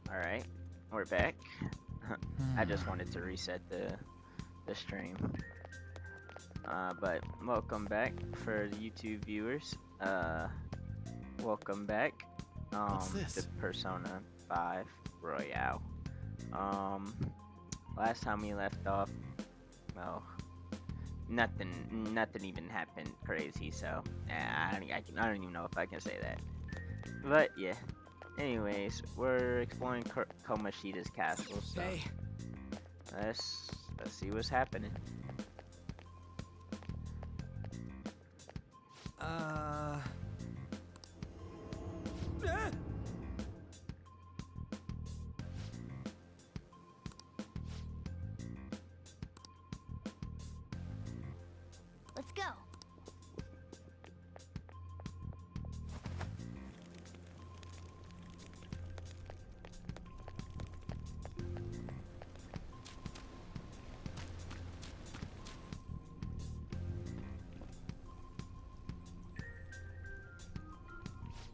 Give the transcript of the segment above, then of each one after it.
Alright, we're back. I just wanted to reset the stream. But welcome back for the YouTube viewers. Welcome back. What's this? To Persona 5 Royale. Last time we left off, well, nothing even happened crazy. So I don't even know if I can say that. But yeah. Anyways, we're exploring Komoshida's castle. So Hey. let's see what's happening. Let's go.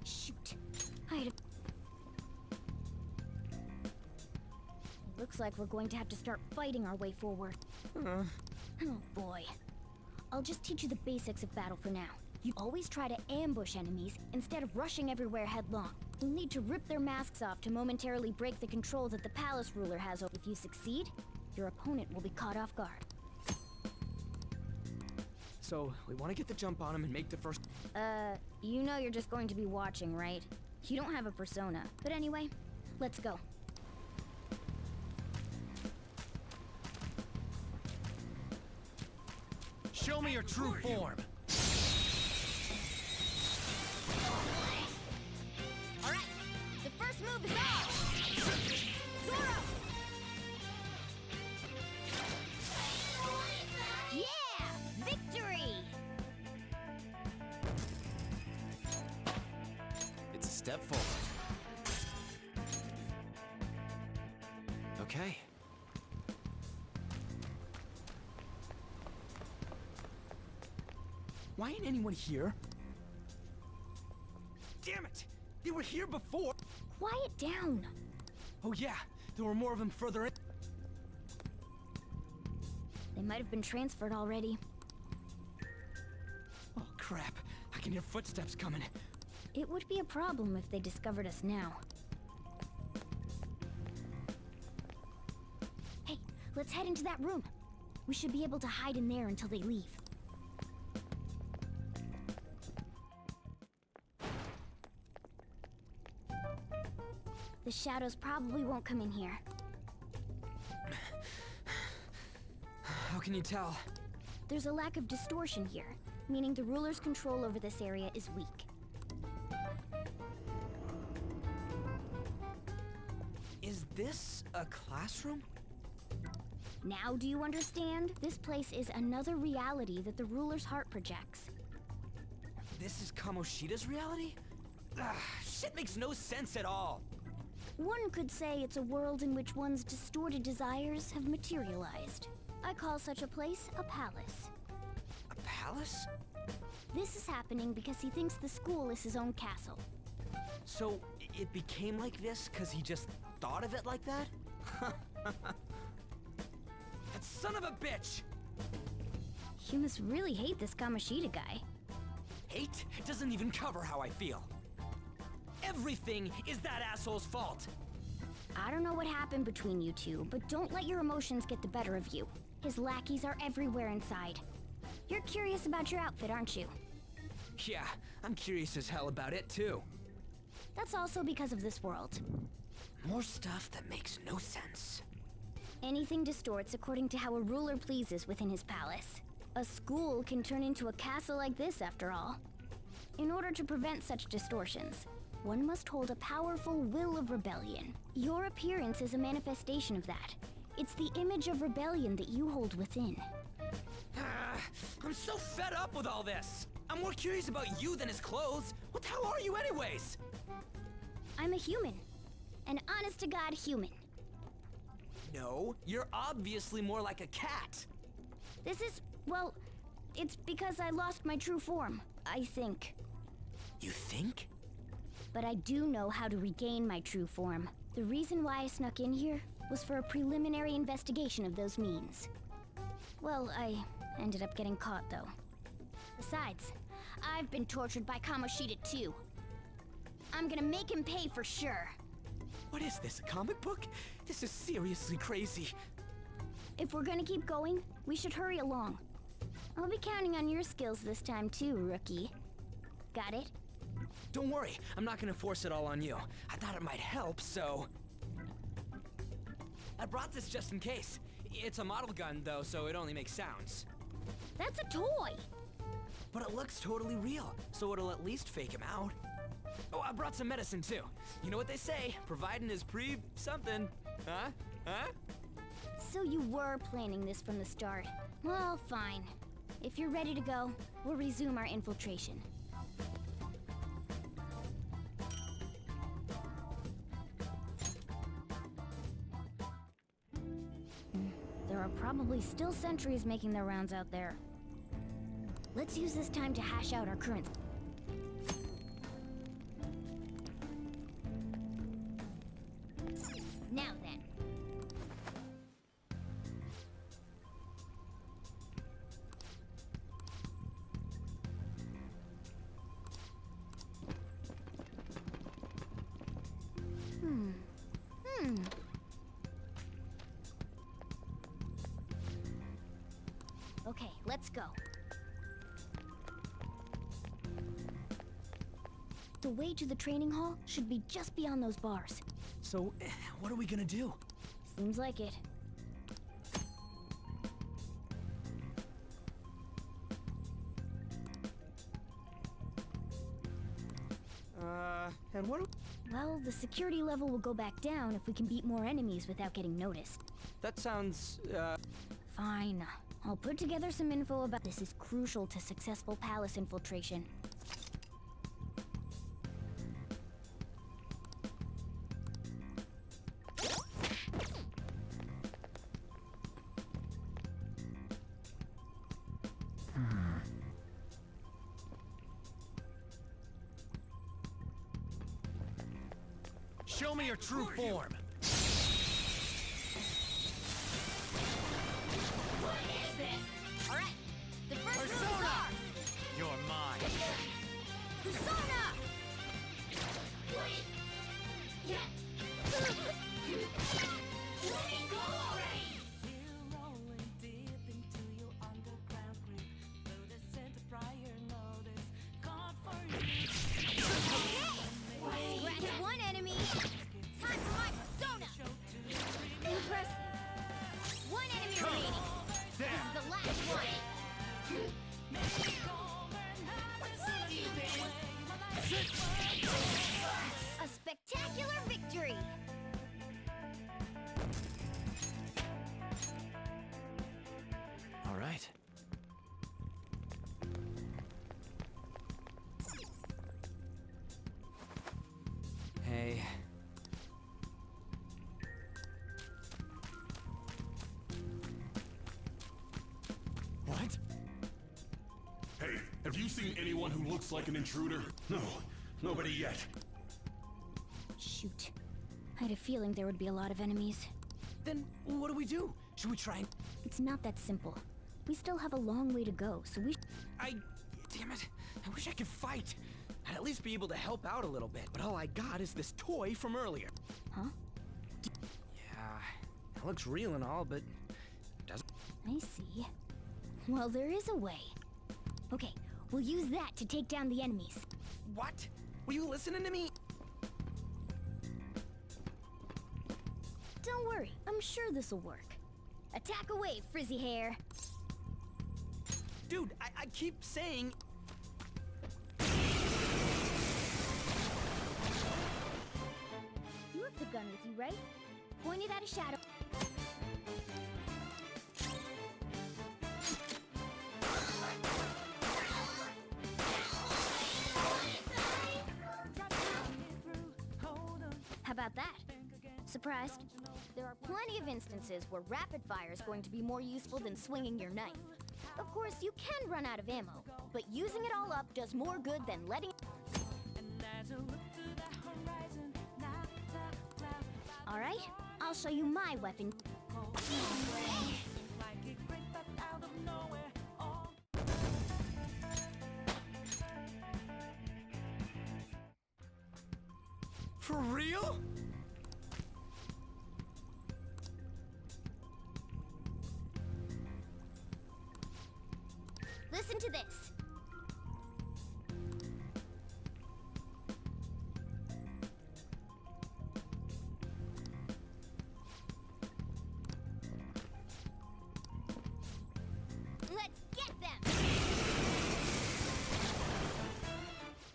Shoot. Looks like we're going to have to start fighting our way forward. Oh boy. I'll just teach you the basics of battle for now. You always try to ambush enemies instead of rushing everywhere headlong. You'll need to rip their masks off to momentarily break the control that the palace ruler has over. If you succeed, your opponent will be caught off guard. So, we want to get the jump on him and make the first... You know you're just going to be watching, right? You don't have a persona. But anyway, let's go. Show me your true form! Alright, the first move is off! Zoro! Yeah! Victory! It's a step forward. Okay. Why ain't anyone here? Damn it! They were here before! Quiet down! Oh yeah, there were more of them further in. They might have been transferred already. Oh crap, I can hear footsteps coming. It would be a problem if they discovered us now. Hey, let's head into that room. We should be able to hide in there until they leave. The shadows probably won't come in here. How can you tell? There's a lack of distortion here, meaning the ruler's control over this area is weak. Is this a classroom? Now do you understand? This place is another reality that the ruler's heart projects. This is Kamoshida's reality? Shit makes no sense at all. One could say it's a world in which one's distorted desires have materialized. I call such a place a palace. A palace? This is happening because he thinks the school is his own castle. So, it became like this because he just thought of it like that? That son of a bitch! You must really hate this Kamoshida guy. Hate doesn't even cover how I feel. Everything is that asshole's fault. I don't know what happened between you two, but don't let your emotions get the better of you. His lackeys are everywhere inside. You're curious about your outfit, aren't you? Yeah, I'm curious as hell about it too. That's also because of this world. More stuff that makes no sense. Anything distorts according to how a ruler pleases within his palace. A school can turn into a castle like this, after all. In order to prevent such distortions, one must hold a powerful will of rebellion. Your appearance is a manifestation of that. It's the image of rebellion that you hold within. I'm so fed up with all this. I'm more curious about you than his clothes. What the hell are you anyways? I'm a human. An honest-to-God human. No, you're obviously more like a cat. This is, well, it's because I lost my true form, I think. You think? but I do know how to regain my true form. The reason why I snuck in here was for a preliminary investigation of those means. Well, I ended up getting caught, though. Besides, I've been tortured by Kamoshida too. I'm gonna make him pay for sure. What is this, a comic book? This is seriously crazy. If we're gonna keep going, we should hurry along. I'll be counting on your skills this time too, rookie. Got it? Don't worry, I'm not gonna force it all on you. I thought it might help, so... I brought this just in case. It's a model gun, though, so it only makes sounds. That's a toy! But it looks totally real, so it'll at least fake him out. Oh, I brought some medicine, too. You know what they say, providing is something. Huh? Huh? So you were planning this from the start. Well, fine. If you're ready to go, we'll resume our infiltration. There are probably still sentries making their rounds out there. Let's use this time to hash out our current... Now then. Okay, let's go. The way to the training hall should be just beyond those bars. So, what are we gonna do? Seems like it. And what Well, the security level will go back down if we can beat more enemies without getting noticed. That sounds, Fine. I'll put together some info about this is crucial to successful palace infiltration. Show me your true form. What is this? Alright, the first move is Persona! ours! You're mine. Persona! Wait! Yeah! Let me go already! Scratch one enemy! Time for my persona! Impressive! One enemy remaining! This is the last one! A spectacular victory! All right. Hey. What? Hey, have you seen anyone who looks like an intruder? No, nobody yet. Shoot. I had a feeling there would be a lot of enemies. Then what do we do? Should we try and... It's not that simple. We still have a long way to go, so we... Damn it. I wish I could fight. I'd at least be able to help out a little bit. But all I got is this toy from earlier. Huh? Yeah, it looks real and all, but... doesn't... I see. Well, there is a way. Okay, we'll use that to take down the enemies. What? Were you listening to me? Don't worry, I'm sure this'll work. Attack away, frizzy hair. Dude, I keep saying... You have the gun with you, right? Point it at a shadow. How about that? Surprised? There are plenty of instances where rapid fire is going to be more useful than swinging your knife. Of course, you can run out of ammo, but using it all up does more good than letting... All right, I'll show you my weapon. For real? Listen to this. Let's get them!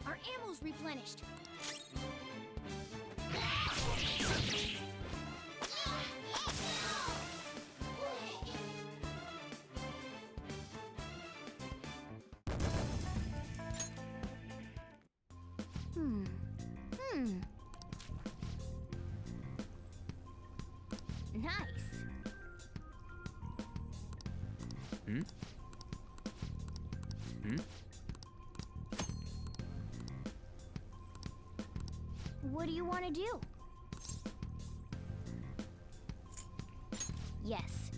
Our ammo's replenished. Nice. What do you want to do? Yes.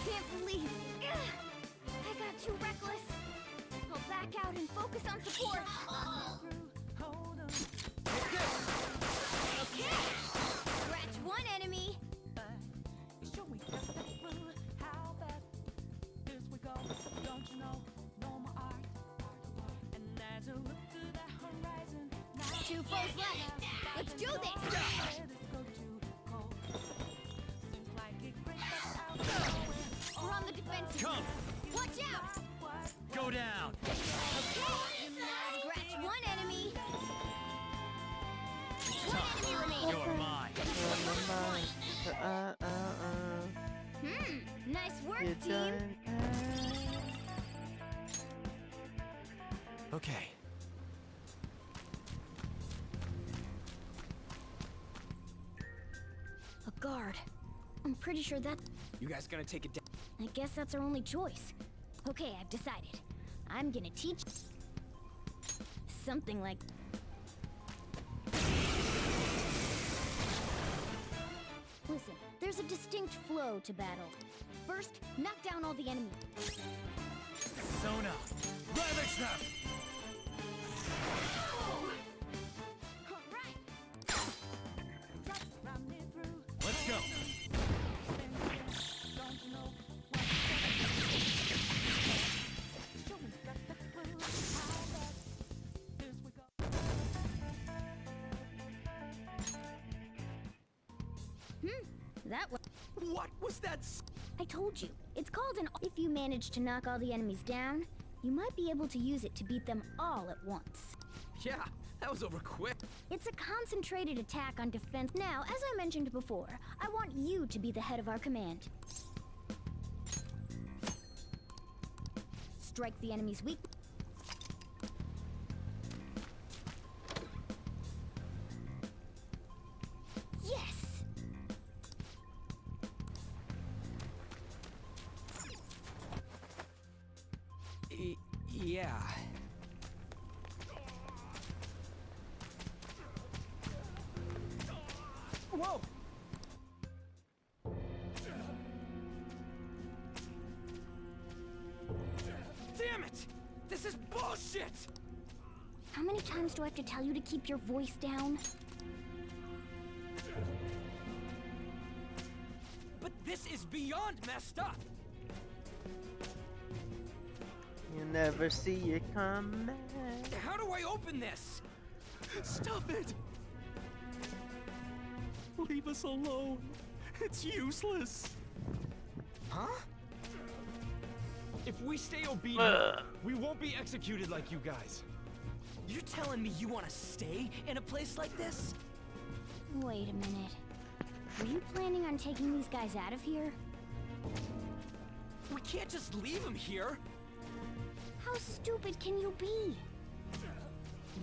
Can't believe I got too reckless. I'll back out and focus on support. Okay. Scratch one enemy. Two foes left. Let's do this. We're on the defensive. Come. Watch out. Go down. Scratch one enemy. One enemy remaining. You're mine. Nice work, You team. done? Okay. A guard. I'm pretty sure that. You guys gonna take it down? I guess that's our only choice. Okay, I've decided. I'm gonna teach something like. Listen, there's a distinct flow to battle. First, knock down all the enemies. Sona. Ravage them! Let's go. That was. What was that? I told you, it's called an. If you manage to knock all the enemies down, you might be able to use it to beat them all at once. Yeah, that was over quick. It's a concentrated attack on defense. Now, as I mentioned before, I want you to be the head of our command. Strike the enemy's weak. Yes! Yeah. Whoa! Damn it! This is bullshit! How many times do I have to tell you to keep your voice down? But this is beyond messed up! You never see it come back. How do I open this? Stop it! Leave us alone. It's useless. Huh? If we stay obedient, we won't be executed like you guys. You're telling me you want to stay in a place like this? Wait a minute. Were you planning on taking these guys out of here? We can't just leave them here. How stupid can you be?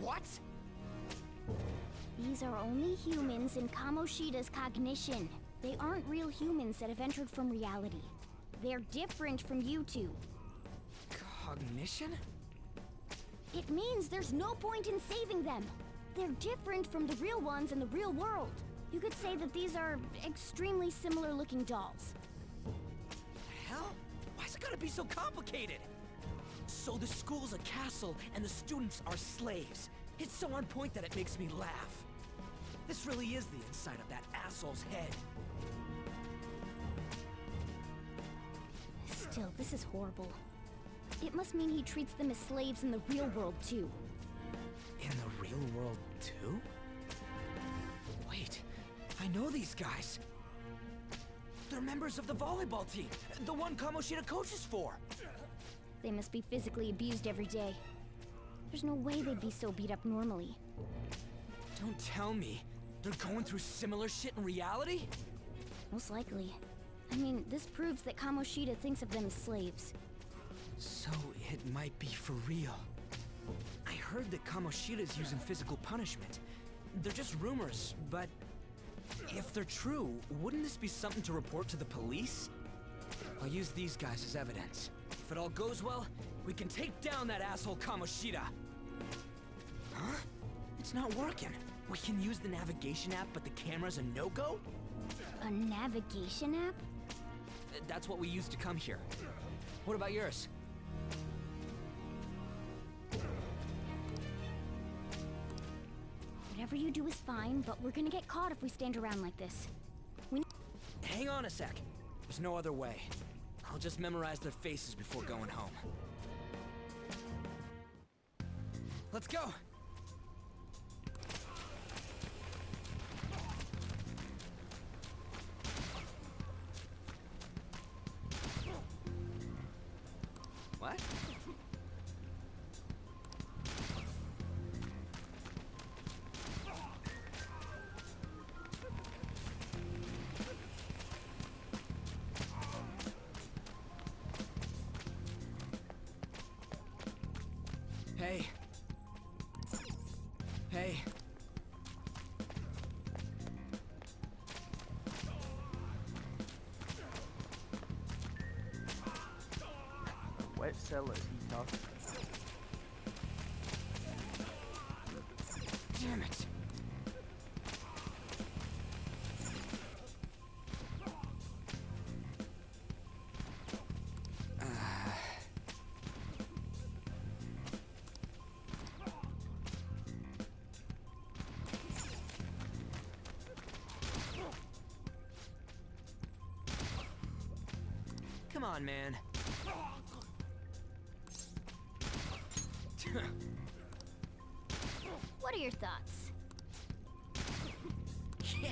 What? These are only humans in Kamoshida's cognition. They aren't real humans that have entered from reality. They're different from you two. Cognition? It means there's no point in saving them. They're different from the real ones in the real world. You could say that these are extremely similar looking dolls. Hell? Why's it gotta be so complicated? So the school's a castle and the students are slaves. It's so on point that it makes me laugh. This really is the inside of that asshole's head. Still, this is horrible. It must mean he treats them as slaves in the real world, too. In the real world, too? Wait, I know these guys. They're members of the volleyball team, the one Kamoshida coaches for. They must be physically abused every day. There's no way they'd be so beat up normally. Don't tell me they're going through similar shit in reality? Most likely. I mean, this proves that Kamoshida thinks of them as slaves. So it might be for real. I heard that Kamoshida's using physical punishment. They're just rumors, but if they're true, wouldn't this be something to report to the police? I'll use these guys as evidence. If it all goes well, we can take down that asshole Kamoshida. Huh? It's not working. We can use the navigation app, but the camera's a no-go? A navigation app? That's what we used to come here. What about yours? Whatever you do is fine, but we're gonna get caught if we stand around like this. Hang on a sec. There's no other way. I'll just memorize their faces before going home. Let's go! What? Hey. Hey. What cell is he talking about? Damn it. Come on, man. What are your thoughts? Yeah.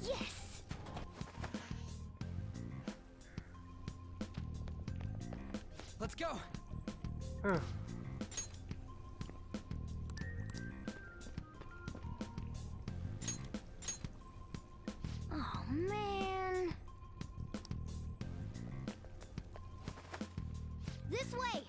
Yes! Let's go. Oh, man. This way!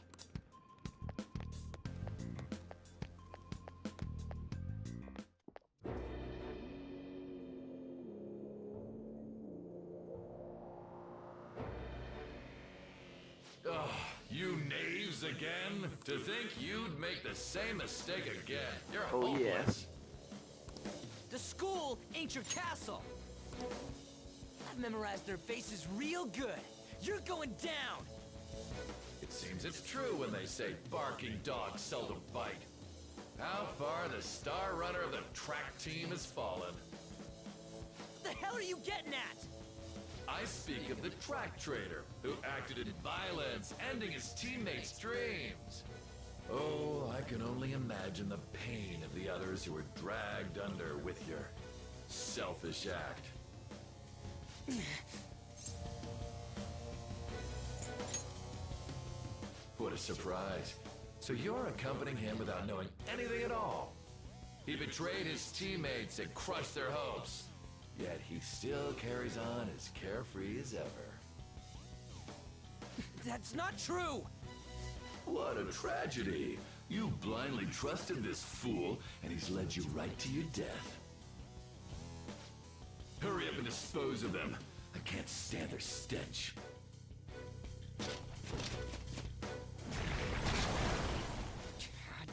Ugh, you knaves again? To think you'd make the same mistake again. You're Oh, yeah. hopeless. The school ain't your castle. I've memorized their faces real good. You're going down. It seems it's true when they say barking dogs seldom bite. How far the star runner of the track team has fallen. What the hell are you getting at? I speak of the track trader who acted in violence, ending his teammates' dreams. Oh, I can only imagine the pain of the others who were dragged under with your selfish act. What a surprise. So you're accompanying him without knowing anything at all. He betrayed his teammates and crushed their hopes. Yet he still carries on as carefree as ever. That's not true! What a tragedy. You blindly trusted this fool, and he's led you right to your death. Hurry up and dispose of them. I can't stand their stench. God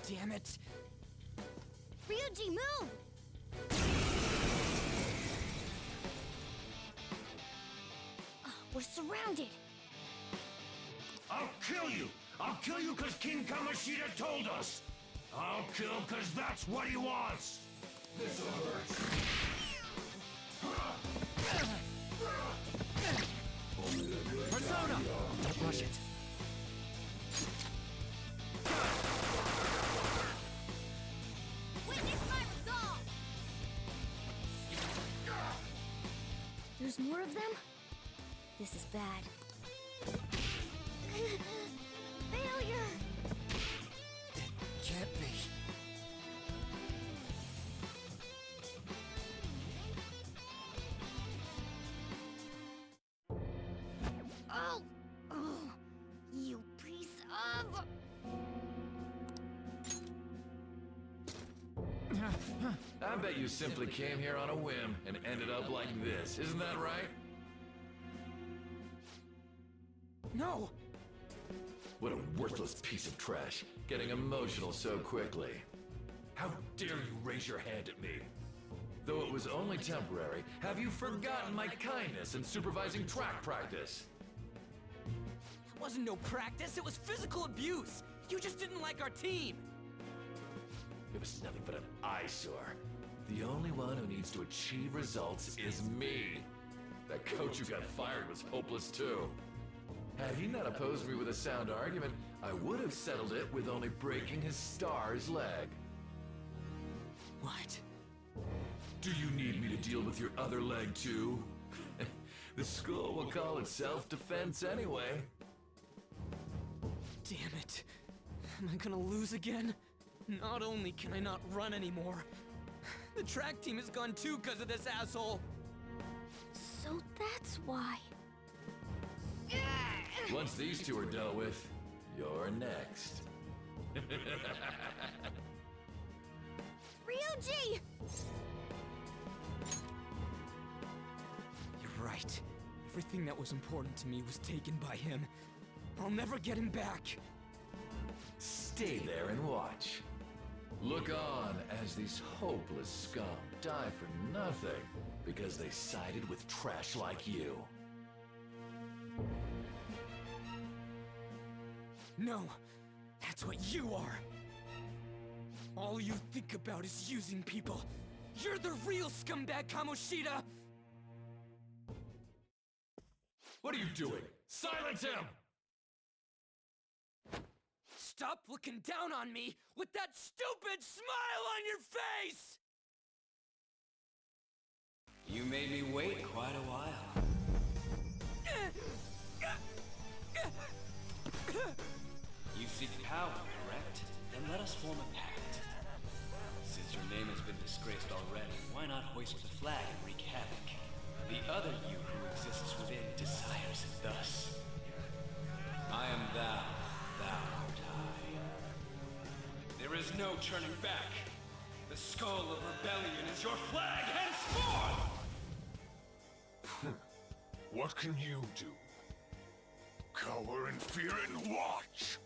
damn it! Ryuji, move! We're surrounded. I'll kill you! I'll kill you because King Kamoshida told us! I'll kill because that's what he wants! This hurts. Persona! Don't rush it. Witness my resolve! There's more of them? This is bad. Failure! Can't be. Oh! Oh! You piece of... I bet you simply came here on a whim and ended up like this. Isn't that right? No! What a worthless piece of trash, getting emotional so quickly. How dare you raise your hand at me? Though it was only temporary, have you forgotten my kindness in supervising track practice? It wasn't no practice, it was physical abuse! You just didn't like our team! It was nothing but an eyesore. The only one who needs to achieve results is me. That coach who got fired was hopeless too. Had he not opposed me with a sound argument, I would have settled it with only breaking his star's leg. What? Do you need me to deal with your other leg too? The school will call it self-defense anyway. Damn it. Am I gonna lose again? Not only can I not run anymore, the track team is gone too because of this asshole! So that's why. Once these two are dealt with, you're next. Ryuji! You're right. Everything that was important to me was taken by him. I'll never get him back. Stay there and watch. Look on as these hopeless scum die for nothing because they sided with trash like you. No, that's what you are. All you think about is using people. You're the real scumbag, Kamoshida! What are you doing? Silence him! Stop looking down on me with that stupid smile on your face! You made me wait quite a while. You seek power, correct? Then let us form a pact. Since your name has been disgraced already, why not hoist the flag and wreak havoc? The other you who exists within desires it thus. I am thou, thou art I. There is no turning back. The skull of rebellion is your flag henceforth! What can you do? Cower in fear and watch!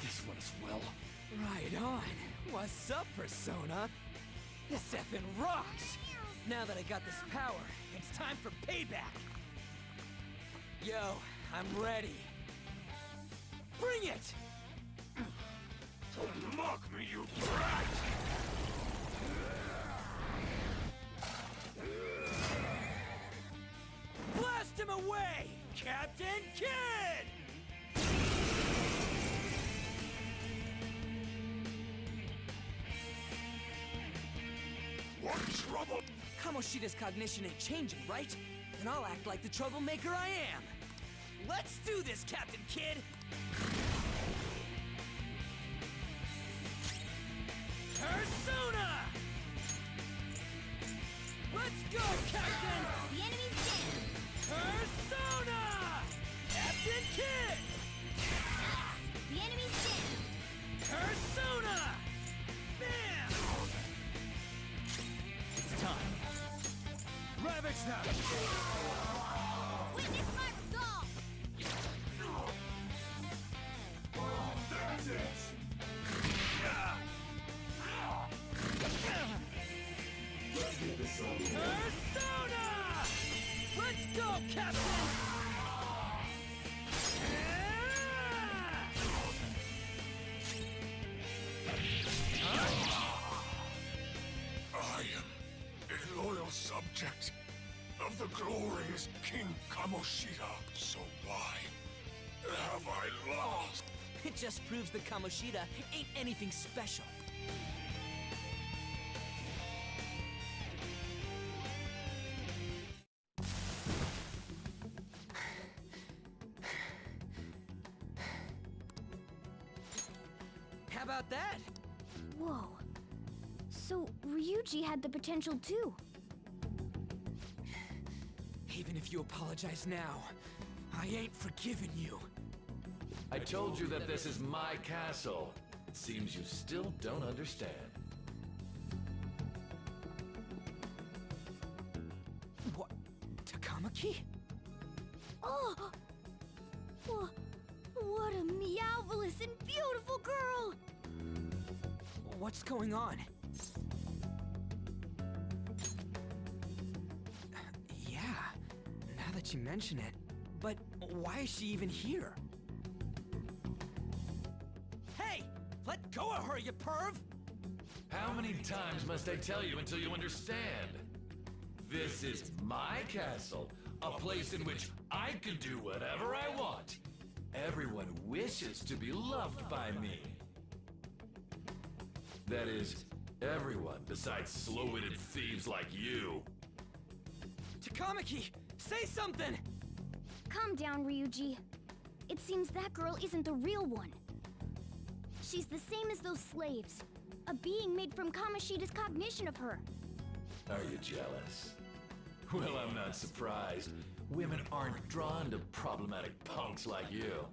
This one as well. Right on. What's up, Persona? This effing rocks! Now that I got this power, it's time for payback! Yo, I'm ready. Bring it! Don't mock me, you brat! Blast him away, Captain Kid! What trouble? Kamoshida's cognition ain't changing, right? Then I'll act like the troublemaker I am. Let's do this, Captain Kid! Persona! Let's go, Captain! The enemy's dead! Persona! Captain Kid! The enemy's dead! Persona! Bam! It's time. Ravage them! Witness my resolve! That's it! Persona! Let's go, Captain! I am a loyal subject of the glorious King Kamoshida. So why have I lost? It just proves that Kamoshida ain't anything special. How about that? Whoa. So, Ryuji had the potential too. Even if you apologize now, I ain't forgiving you. I told you that this is my castle. Seems you still don't understand. What? Takamaki? Oh! What a meowvelous and beautiful girl! What's going on? Yeah, now that you mention it. But why is she even here? Hey! Let go of her, you perv! How many times must I tell you until you understand? This is my castle, a place in which I can do whatever I want. Everyone wishes to be loved by me. That is, everyone besides slow-witted thieves like you. Takamaki, say something! Calm down, Ryuji. It seems that girl isn't the real one. She's the same as those slaves. A being made from Kamoshida's cognition of her. Are you jealous? Well, I'm not surprised. Women aren't drawn to problematic punks like you.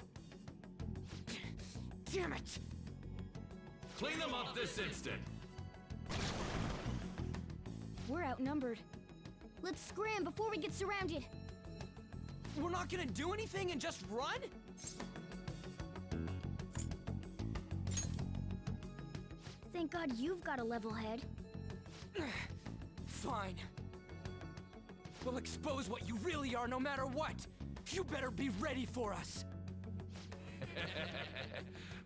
Damn it! Clean them up this instant! We're outnumbered. Let's scram before we get surrounded. We're not gonna do anything and just run? Thank God you've got a level head. Fine. We'll expose what you really are no matter what. You better be ready for us.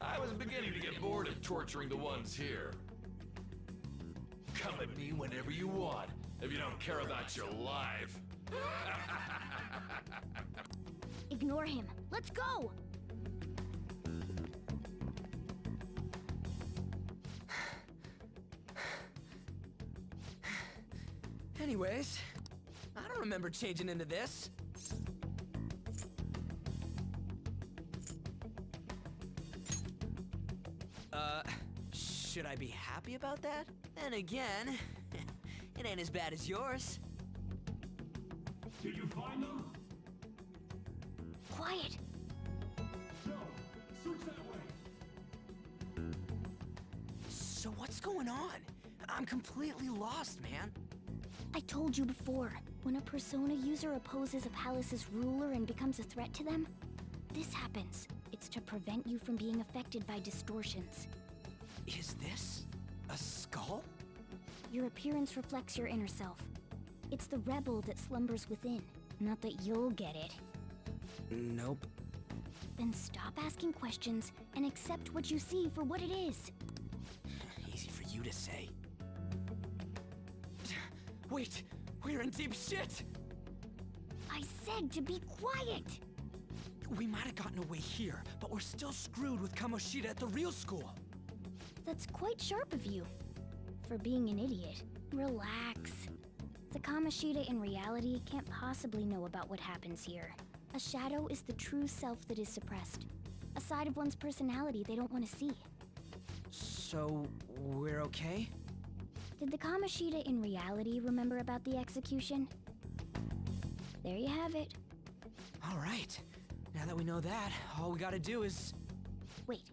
I was beginning to get bored of torturing the ones here. Come at me whenever you want, if you don't care about your life. Ignore him. Let's go! Anyways, I don't remember changing into this. Should I be happy about that? Then again, it ain't as bad as yours. Did you find them? Quiet! No. Search that way. So what's going on? I'm completely lost, man. I told you before, when a Persona user opposes a palace's ruler and becomes a threat to them, this happens. It's to prevent you from being affected by distortions. Is this skull? Your appearance reflects your inner self. It's the rebel that slumbers within, not that you'll get it. Nope. Then stop asking questions and accept what you see for what it is. Easy for you to say. Wait, we're in deep shit! I said to be quiet! We might have gotten away here, but we're still screwed with Kamoshida at the real school. That's quite sharp of you. For being an idiot. Relax. The Kamoshida in reality can't possibly know about what happens here. A shadow is the true self that is suppressed. A side of one's personality they don't want to see. So, we're okay? Did the Kamoshida in reality remember about the execution? There you have it. All right. Now that we know that, all we gotta do is... Wait.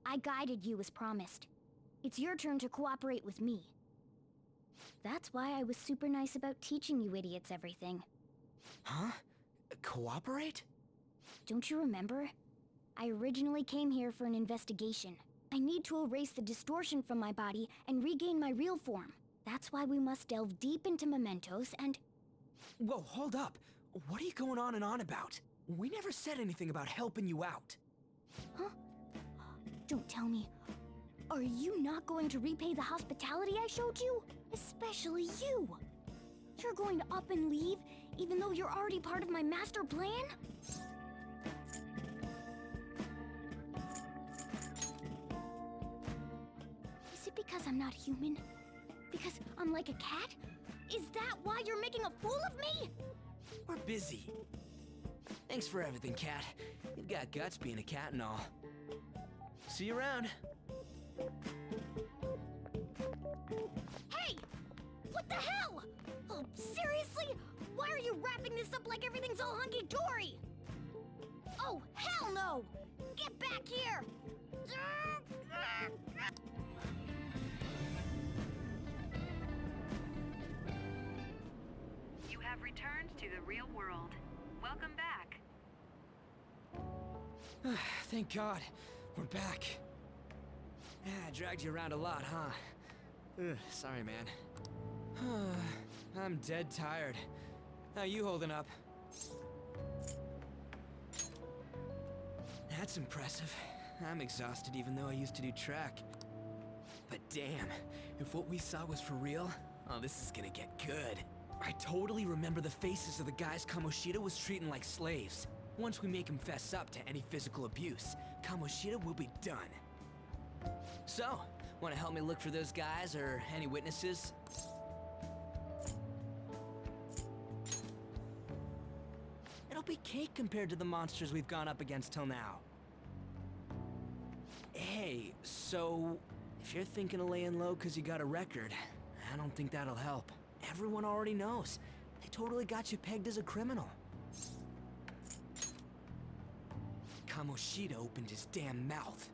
I guided you as promised. It's your turn to cooperate with me. That's why I was super nice about teaching you idiots everything. Huh? Cooperate? Don't you remember? I originally came here for an investigation. I need to erase the distortion from my body and regain my real form. That's why we must delve deep into mementos and... Whoa, hold up. What are you going on and on about? We never said anything about helping you out. Huh? Don't tell me. Are you not going to repay the hospitality I showed you? Especially you. You're going to up and leave, even though you're already part of my master plan? Is it because I'm not human? Because I'm like a cat? Is that why you're making a fool of me? We're busy. Thanks for everything, Cat. You've got guts being a cat and all. See you around. Hey! What the hell? Oh, seriously? Why are you wrapping this up like everything's all hunky-dory? Oh, hell no! Get back here! You have returned to the real world. Welcome back. Thank God. We're back. Yeah, I dragged you around a lot, huh? Ugh, sorry, man. I'm dead tired. How you holding up? That's impressive. I'm exhausted even though I used to do track. But damn, if what we saw was for real, oh, this is gonna get good. I totally remember the faces of the guys Kamoshida was treating like slaves. Once we make him fess up to any physical abuse, Kamoshida will be done. So, wanna help me look for those guys or any witnesses? It'll be cake compared to the monsters we've gone up against till now. Hey, so if you're thinking of laying low cause you got a record, I don't think that'll help. Everyone already knows. They totally got you pegged as a criminal. Kamoshida opened his damn mouth.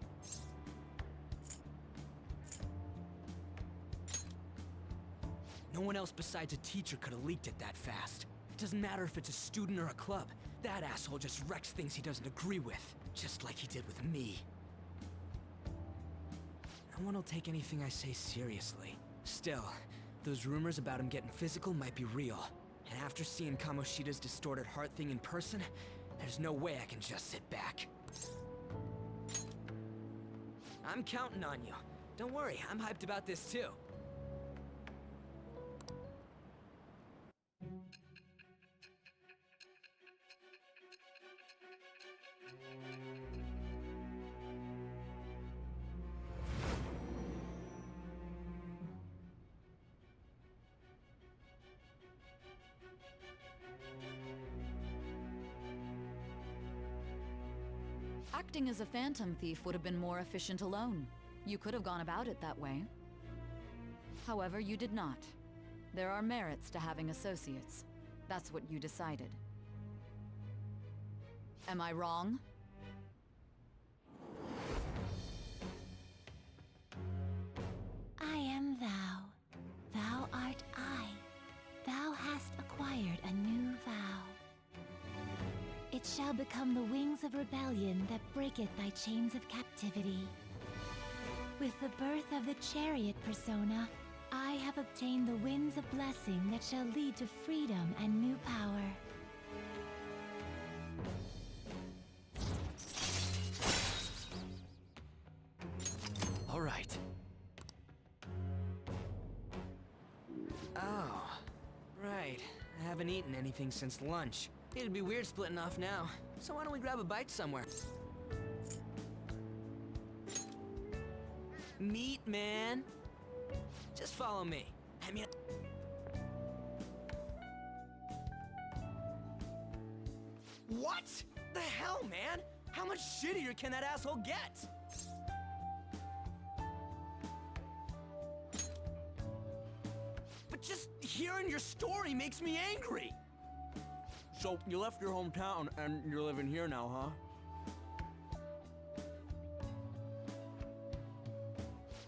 No one else besides a teacher could have leaked it that fast. It doesn't matter if it's a student or a club. That asshole just wrecks things he doesn't agree with, just like he did with me. No one will take anything I say seriously. Still, those rumors about him getting physical might be real. And after seeing Kamoshida's distorted heart thing in person, there's no way I can just sit back. I'm counting on you. Don't worry, I'm hyped about this too. Acting as a phantom thief would have been more efficient alone. You could have gone about it that way. However, you did not. There are merits to having associates. That's what you decided. Am I wrong? I am thou. Thou art I. Thou hast acquired a new vow. It shall become the wings of rebellion that breaketh thy chains of captivity. With the birth of the chariot persona, I have obtained the winds of blessing that shall lead to freedom and new power. All right. Oh, right. I haven't eaten anything since lunch. It'd be weird splitting off now, so why don't we grab a bite somewhere? Meat, man. Just follow me. I mean... What? The hell, man? How much shittier can that asshole get? But just hearing your story makes me angry. So, you left your hometown and you're living here now, huh?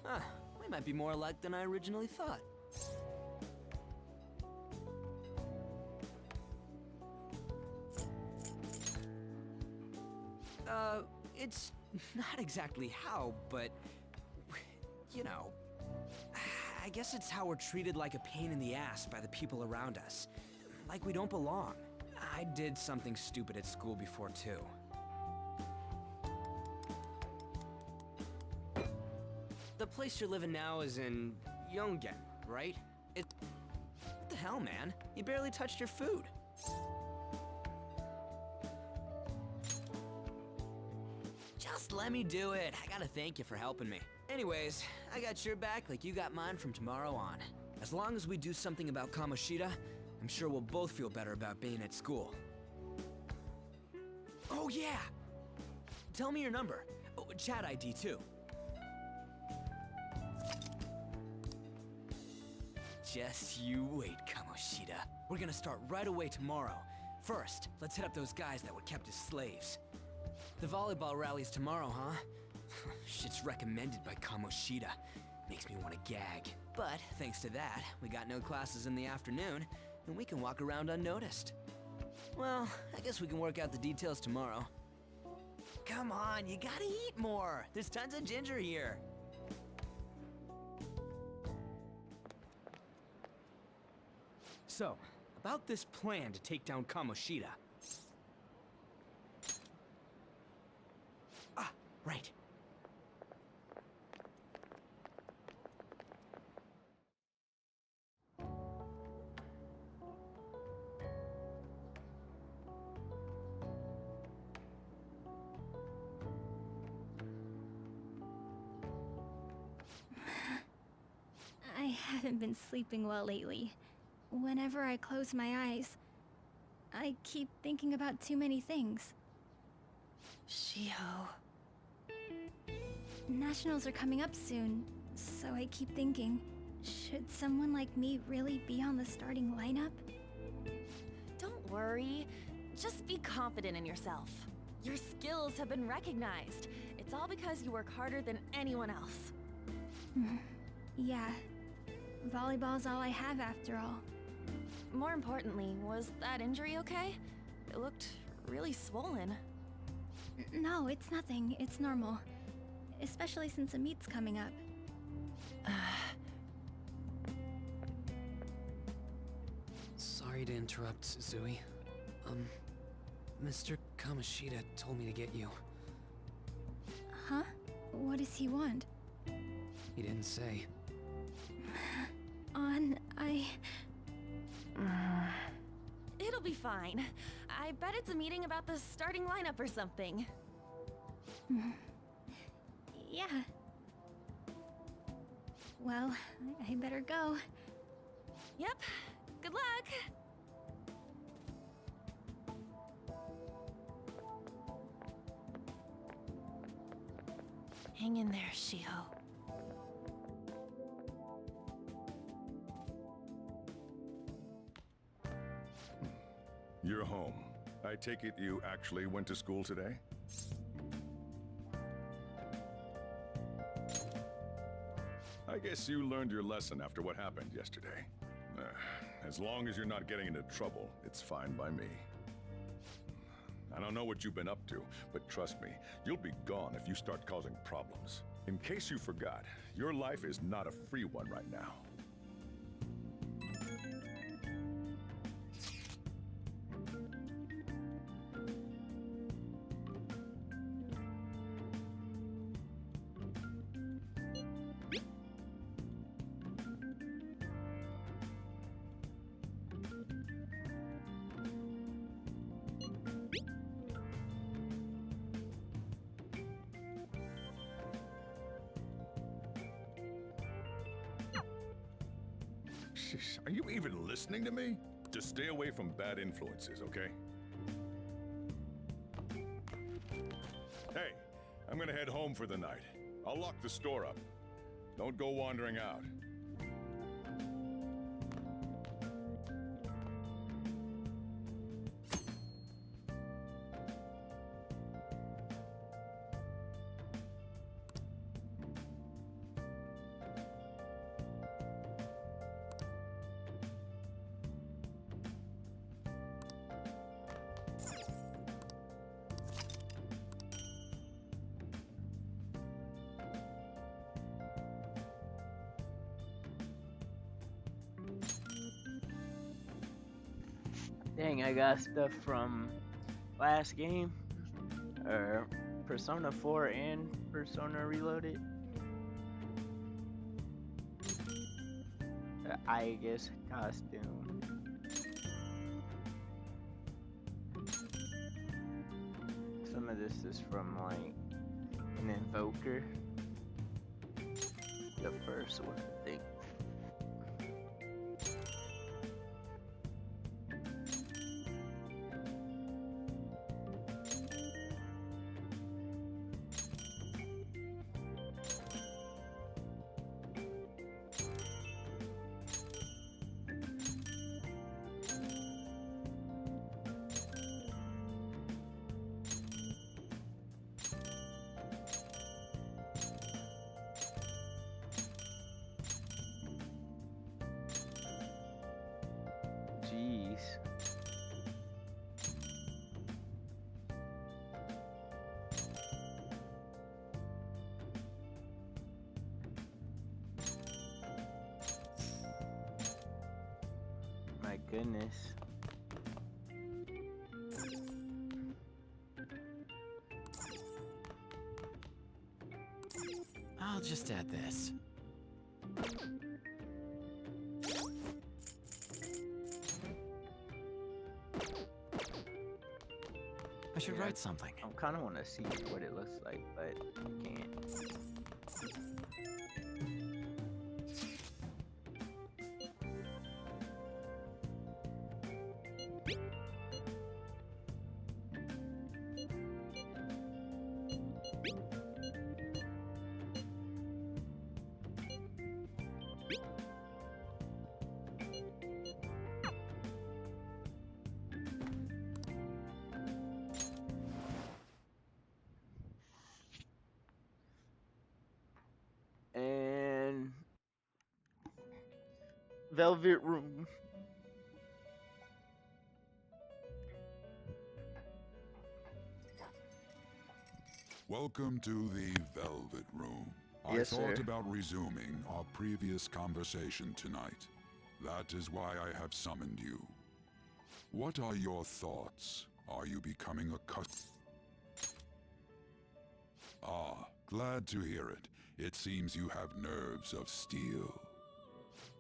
Huh, we might be more alike than I originally thought. It's not exactly how, but, you know, I guess it's how we're treated like a pain in the ass by the people around us. Like we don't belong. I did something stupid at school before, too. The place you're living now is in Yongen, right? What the hell, man? You barely touched your food. Just let me do it. I gotta thank you for helping me. Anyways, I got your back like you got mine from tomorrow on. As long as we do something about Kamoshida, I'm sure we'll both feel better about being at school. Oh yeah! Tell me your number. Oh, chat ID too. Just you wait, Kamoshida. We're gonna start right away tomorrow. First, let's hit up those guys that were kept as slaves. The volleyball rally's tomorrow, huh? Shit's recommended by Kamoshida. Makes me want to gag. But thanks to that, we got no classes in the afternoon, and we can walk around unnoticed. Well, I guess we can work out the details tomorrow. Come on, you gotta eat more. There's tons of ginger here. So, about this plan to take down Kamoshida. Ah, right. I haven't been sleeping well lately. Whenever I close my eyes, I keep thinking about too many things. Shiho. Nationals are coming up soon, so I keep thinking, should someone like me really be on the starting lineup? Don't worry. Just be confident in yourself. Your skills have been recognized. It's all because you work harder than anyone else. Yeah. Volleyball's all I have after all. More importantly, was that injury okay? It looked really swollen. No, it's nothing. It's normal. Especially since a meet's coming up. Sorry to interrupt, Zui. Mr. Kamoshida told me to get you. Huh? What does he want? He didn't say. It'll be fine. I bet it's a meeting about the starting lineup or something. Yeah. Well, I better go. Yep. Good luck! Hang in there, Shiho. You're home. I take it you actually went to school today? I guess you learned your lesson after what happened yesterday. As long as you're not getting into trouble, it's fine by me. I don't know what you've been up to, but trust me, you'll be gone if you start causing problems. In case you forgot, your life is not a free one right now. Are you even listening to me? Just stay away from bad influences, okay? Hey, I'm gonna head home for the night. I'll lock the store up. Don't go wandering out. Dang, I got stuff from last game, or Persona 4 and Persona Reloaded. The Aegis costume. Some of this is from like an Invoker. The first one, I think. Jeez. My goodness. I'll just add this. I should write something. I kind of want to see what it looks like, but I can't. And Velvet Room. Welcome to the Velvet Room. Yes, I thought sir. about resuming our previous conversation tonight. That is why I have summoned you. What are your thoughts? Are you becoming a Ah, glad to hear it. It seems you have nerves of steel.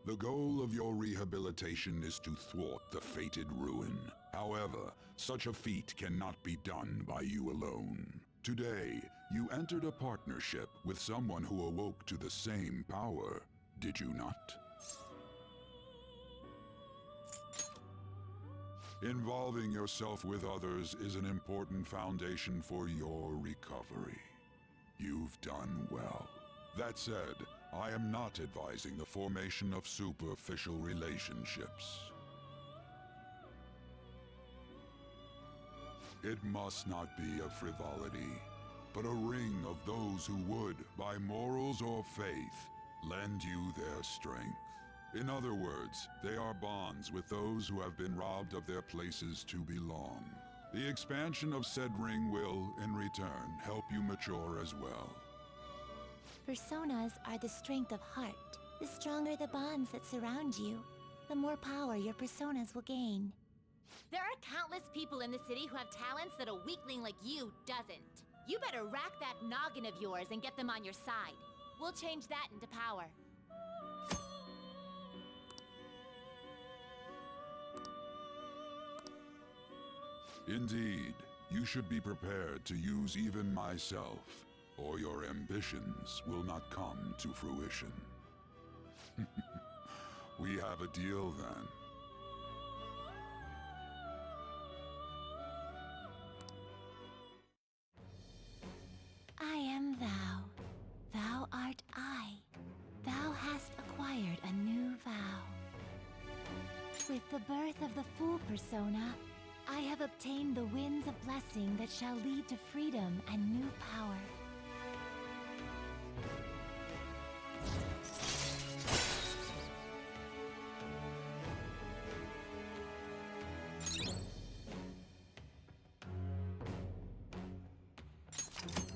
The goal of your rehabilitation is to thwart the fated ruin. However, such a feat cannot be done by you alone. Today, you entered a partnership with someone who awoke to the same power, did you not? Involving yourself with others is an important foundation for your recovery. You've done well. That said, I am not advising the formation of superficial relationships. It must not be a frivolity, but a ring of those who would, by morals or faith, lend you their strength. In other words, they are bonds with those who have been robbed of their places to belong. The expansion of said ring will, in return, help you mature as well. Personas are the strength of heart. The stronger the bonds that surround you, the more power your personas will gain. There are countless people in the city who have talents that a weakling like you doesn't. You better rack that noggin of yours and get them on your side. We'll change that into power. Indeed, you should be prepared to use even myself, or your ambitions will not come to fruition. We have a deal then. I am thou. Thou art I. Thou hast acquired a new vow. With the birth of the Fool persona, I have obtained the winds of blessing that shall lead to freedom and new power.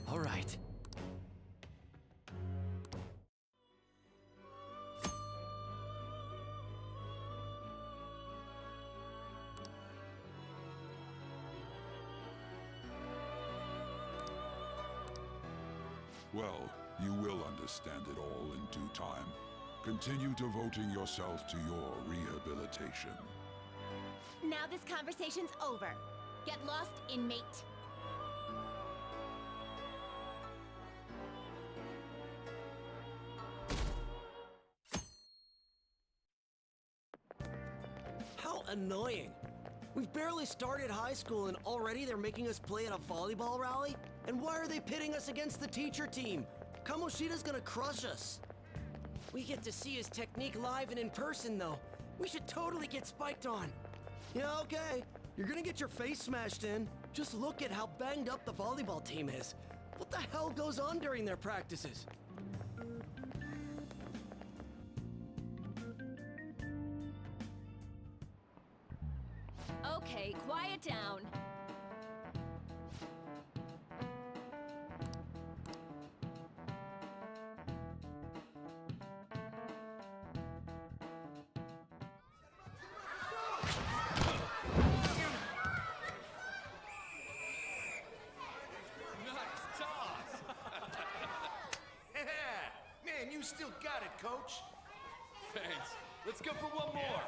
All right. Well, you will understand it all in due time. Continue devoting yourself to your rehabilitation. Now this conversation's over. Get lost, inmate. How annoying. We've barely started high school and already they're making us play at a volleyball rally? And why are they pitting us against the teacher team? Kamoshida's gonna crush us. We get to see his technique live and in person, though. We should totally get spiked on. Yeah, okay. You're gonna get your face smashed in. Just look at how banged up the volleyball team is. What the hell goes on during their practices? Okay, quiet down. Man, you still got it, coach. Thanks. Let's go for one more.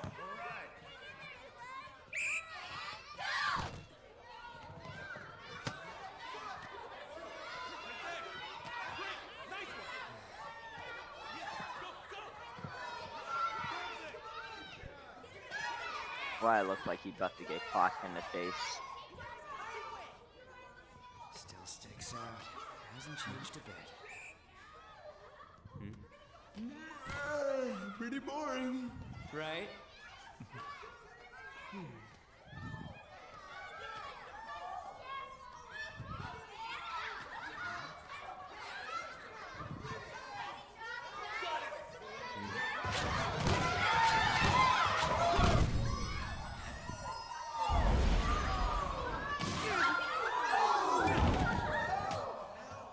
Well, I look like he's about to get clocked in the face. Still sticks out. Hasn't changed a bit. Pretty boring. Right?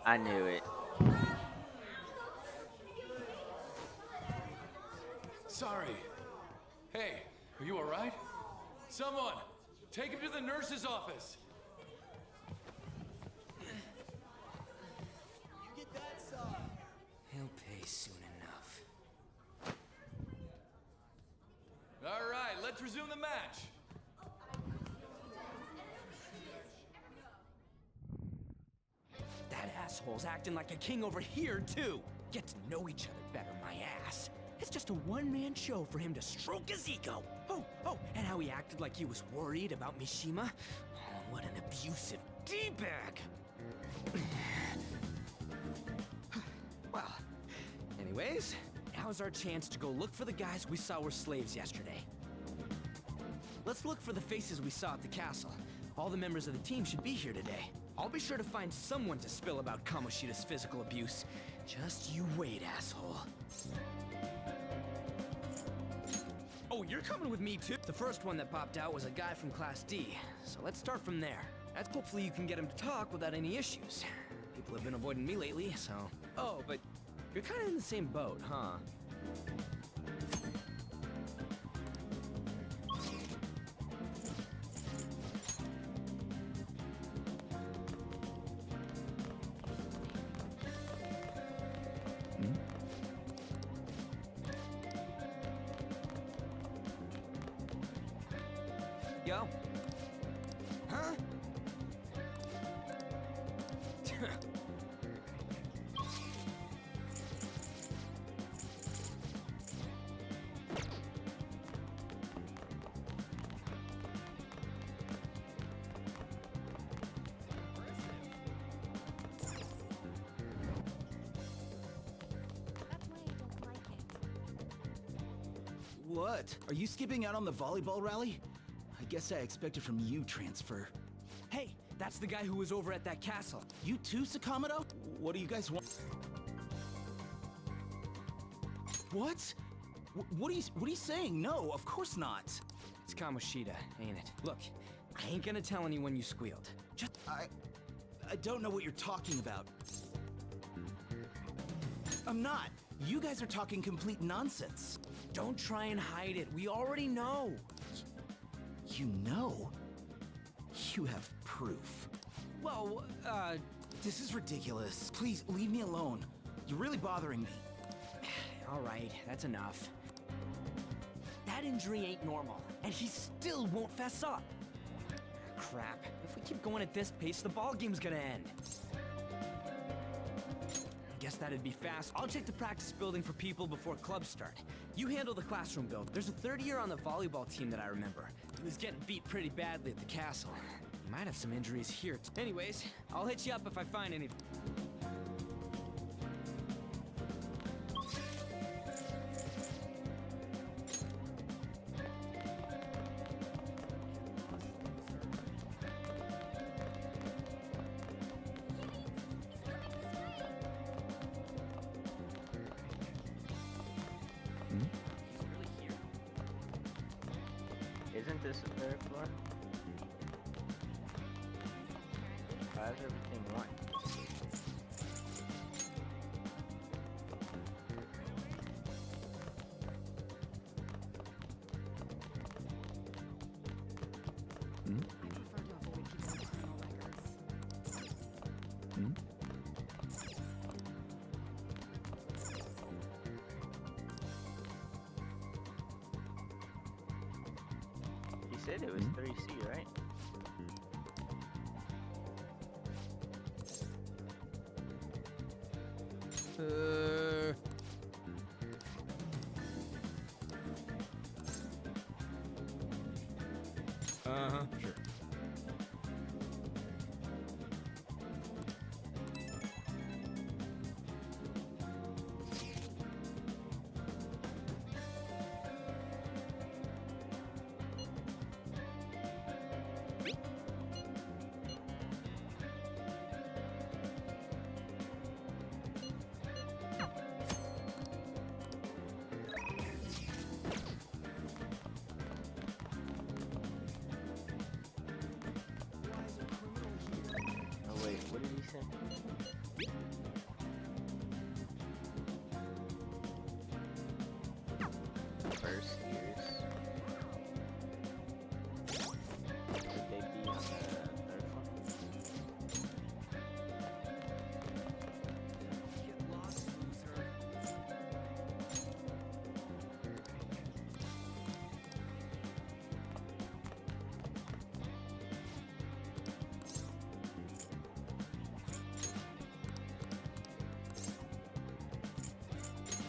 I knew it. Sorry. Hey, are you alright? Someone, take him to the nurse's office. He'll pay soon enough. Alright, let's resume the match. That asshole's acting like a king over here, too. Get to know each other better, my ass. It's just a one-man show for him to stroke his ego. Oh, and how he acted like he was worried about Mishima. Oh, what an abusive D-bag. Well, anyways, now's our chance to go look for the guys we saw were slaves yesterday. Let's look for the faces we saw at the castle. All the members of the team should be here today. I'll be sure to find someone to spill about Kamoshida's physical abuse. Just you wait, asshole. Oh, you're coming with me too? The first one that popped out was a guy from Class D, so let's start from there. Hopefully you can get him to talk without any issues. People have been avoiding me lately, so... Oh, but You're kind of in the same boat, huh? Yo. Huh? What? Are you skipping out on the volleyball rally? I guess I expected from you, Transfer. Hey, that's the guy who was over at that castle. You too, Sakamoto? What do you guys want? What? What are you saying? No, of course not. It's Kamoshida, ain't it? Look, I ain't gonna tell anyone you squealed. Just, I don't know what you're talking about. I'm not. You guys are talking complete nonsense. Don't try and hide it. We already know. You know? You have proof. Well, this is ridiculous. Please, leave me alone. You're really bothering me. All right, that's enough. That injury ain't normal, and he still won't fess up. Crap. If we keep going at this pace, the ball game's gonna end. Guess that'd be fast. I'll check the practice building for people before clubs start. You handle the classroom build. There's a third year on the volleyball team that I remember. He was getting beat pretty badly at the castle. He might have some injuries here. Anyways, I'll hit you up if I find any. Isn't this the third floor? Why is everything one? He said it was 3C, right? Sure. Oh wait, what did he say? First years. Would they be on the third floor? Get lost, loser.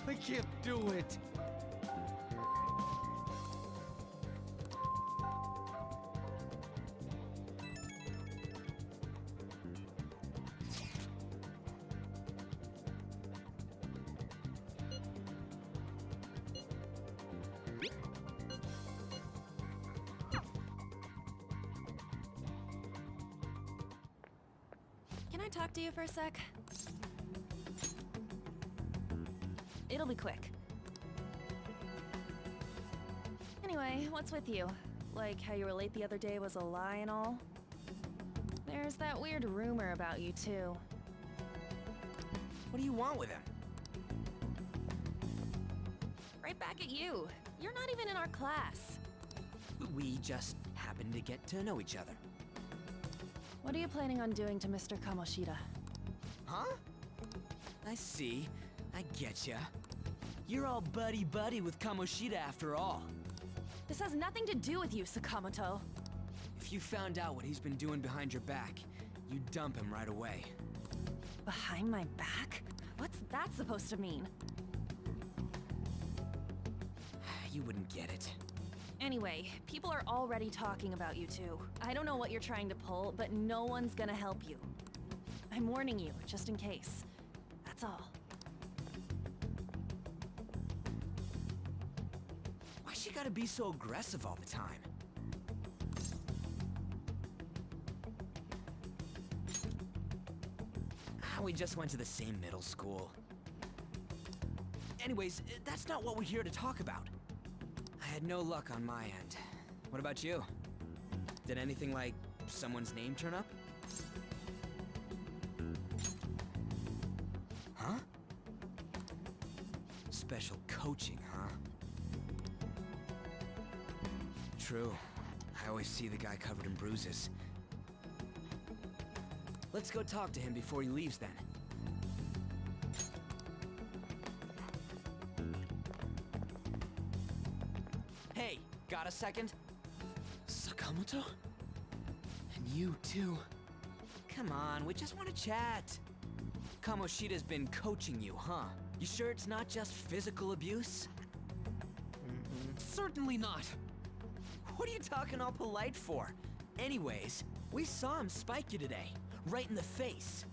I can't do it. Can I talk to you for a sec? It'll be quick. Anyway, what's with you? Like how you were late the other day was a lie and all? There's that weird rumor about you too. What do you want with him? Right back at you. You're not even in our class. We just happen to get to know each other. What are you planning on doing to Mr. Kamoshida? Huh? I see. I getcha. You're all buddy-buddy with Kamoshida after all. This has nothing to do with you, Sakamoto. If you found out what he's been doing behind your back, you'd dump him right away. Behind my back? What's that supposed to mean? You wouldn't get it. Anyway, people are already talking about you two. I don't know what you're trying to pull, but no one's gonna help you. I'm warning you, just in case. That's all. Why she gotta be so aggressive all the time? We just went to the same middle school. Anyways, that's not what we're here to talk about. I had no luck on my end. What about you? Did anything like someone's name turn up? Huh? Special coaching, huh? True. I always see the guy covered in bruises. Let's go talk to him before he leaves then. Hey, got a second? Sakamoto? And you too. Come on, we just want to chat. Kamoshida's been coaching you, huh? You sure it's not just physical abuse? Certainly not. What are you talking all polite for? Anyways, we saw him spike you today. Right in the face.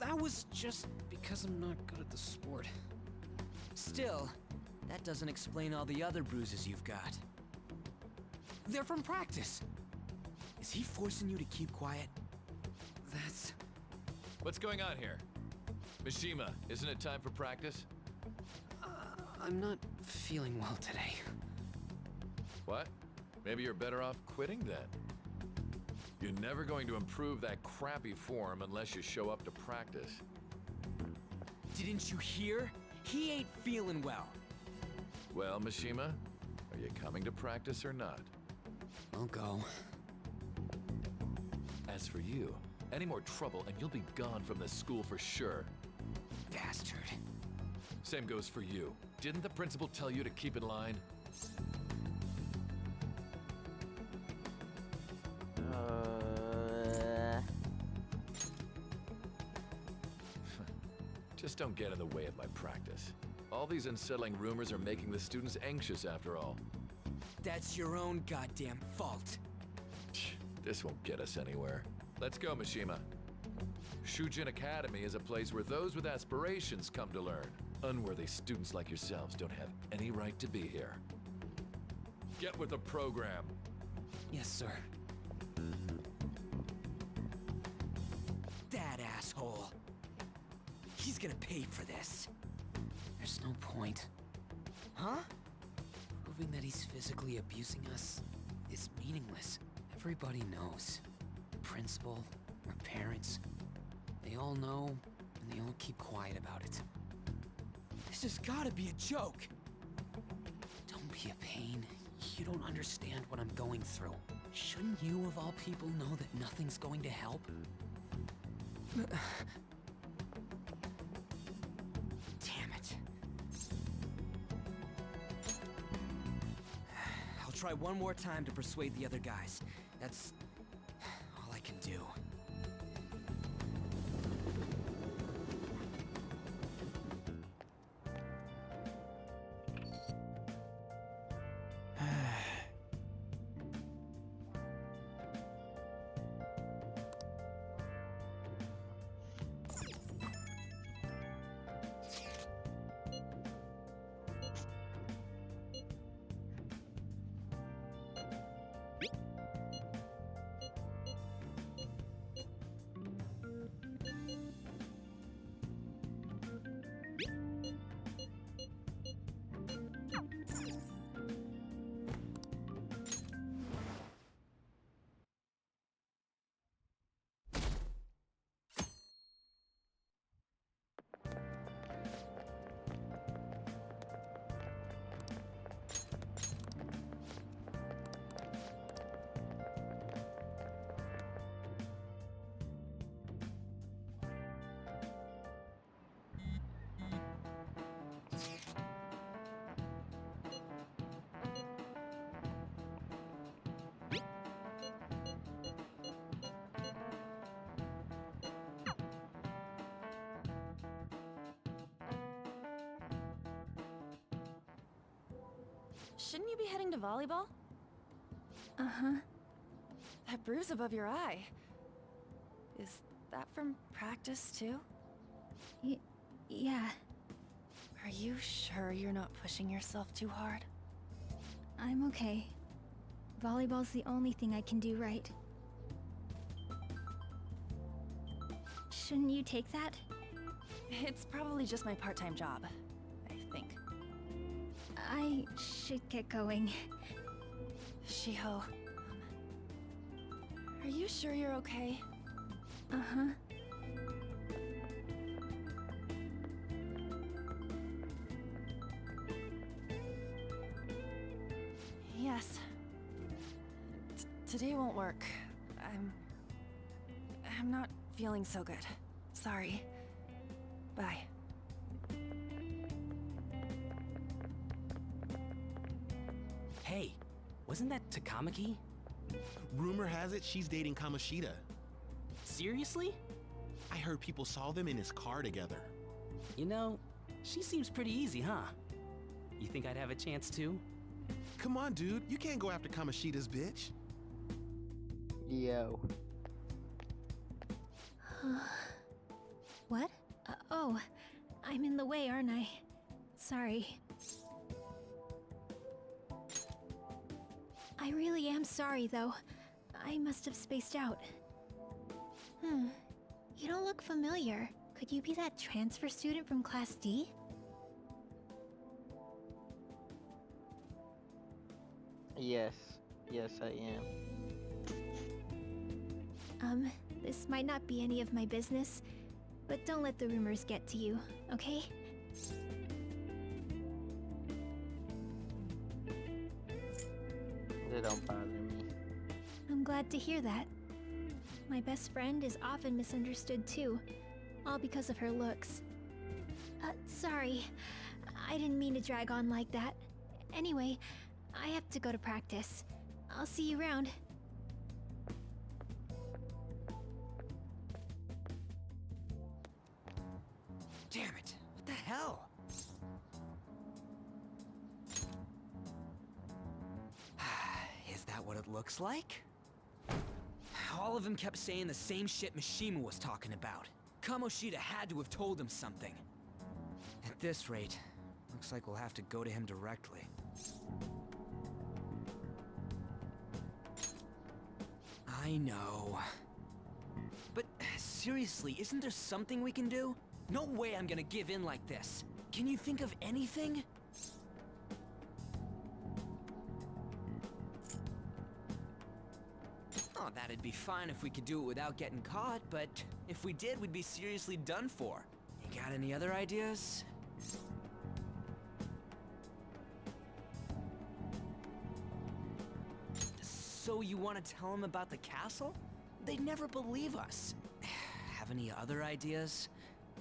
That was just because I'm not good at the sport. Still, that doesn't explain all the other bruises you've got. They're from practice. Is he forcing you to keep quiet? That's... What's going on here? Mishima, isn't it time for practice? I'm not feeling well today. What? Maybe you're better off quitting then. You're never going to improve that crappy form unless you show up to practice. Didn't you hear? He ain't feeling well. Well, Mishima, are you coming to practice or not? I'll go. As for you, any more trouble and you'll be gone from this school for sure. Bastard. Same goes for you. Didn't the principal tell you to keep in line? Just don't get in the way of my practice. All these unsettling rumors are making the students anxious after all. That's your own goddamn fault. This won't get us anywhere. Let's go, Mishima. Shujin Academy is a place where those with aspirations come to learn. Unworthy students like yourselves don't have any right to be here. Get with the program. Yes, sir. That asshole. He's gonna pay for this. There's no point. Huh? Proving that he's physically abusing us is meaningless. Everybody knows. The principal, our parents, they all know, and they all keep quiet about it. This has gotta be a joke. Don't be a pain. You don't understand what I'm going through. Shouldn't you, of all people, know that nothing's going to help? Damn it. I'll try one more time to persuade the other guys. That's all I can do. shouldn't you be heading to volleyball? Uh-huh. That bruise above your eye. Is that from practice, too? Yeah. Are you sure you're not pushing yourself too hard? I'm okay. Volleyball's the only thing I can do right. Shouldn't you take that? It's probably just my part-time job, I think. I should get going. Shiho, are you sure you're okay? Uh-huh. Yes. Today won't work. I'm not feeling so good. Sorry. Bye. Hey, wasn't that Takamaki? Rumor has it she's dating Kamoshida. Seriously? I heard people saw them in his car together. You know, she seems pretty easy, huh? You think I'd have a chance too? Come on, dude. You can't go after Kamoshida's bitch. Yo. What? Oh, I'm in the way, aren't I? Sorry. I really am sorry, though. I must have spaced out. You don't look familiar. Could you be that transfer student from Class D? Yes. Yes, I am. This might not be any of my business, but don't let the rumors get to you, okay? They don't bother me. I'm glad to hear that. My best friend is often misunderstood too, all because of her looks. Sorry. I didn't mean to drag on like that. Anyway, I have to go to practice. I'll see you around. Damn it! What the hell? Is that what it looks like? All of them kept saying the same shit Mishima was talking about. Kamoshida had to have told him something. At this rate, looks like we'll have to go to him directly. I know. But seriously, isn't there something we can do? No way I'm gonna give in like this. Can you think of anything? Oh, that'd be fine if we could do it without getting caught, but if we did, we'd be seriously done for. You got any other ideas? So you want to tell them about the castle? They'd never believe us. Have any other ideas?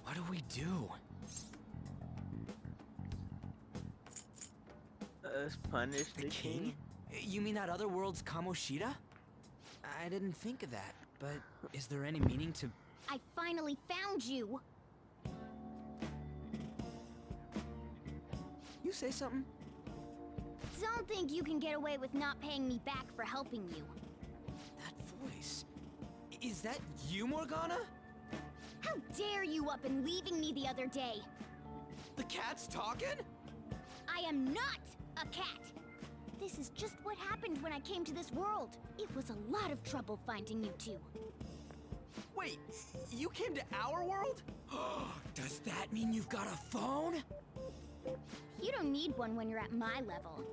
What do we do? Punish the king? You mean that other world's Kamoshida? I didn't think of that, but is there any meaning to... I finally found you! You say something? Don't think you can get away with not paying me back for helping you. That voice... Is that you, Morgana? How dare you up and leaving me the other day? The cat's talking? I am not a cat! This is just what happened when I came to this world. It was a lot of trouble finding you two. Wait, you came to our world? Does that mean you've got a phone? You don't need one when you're at my level.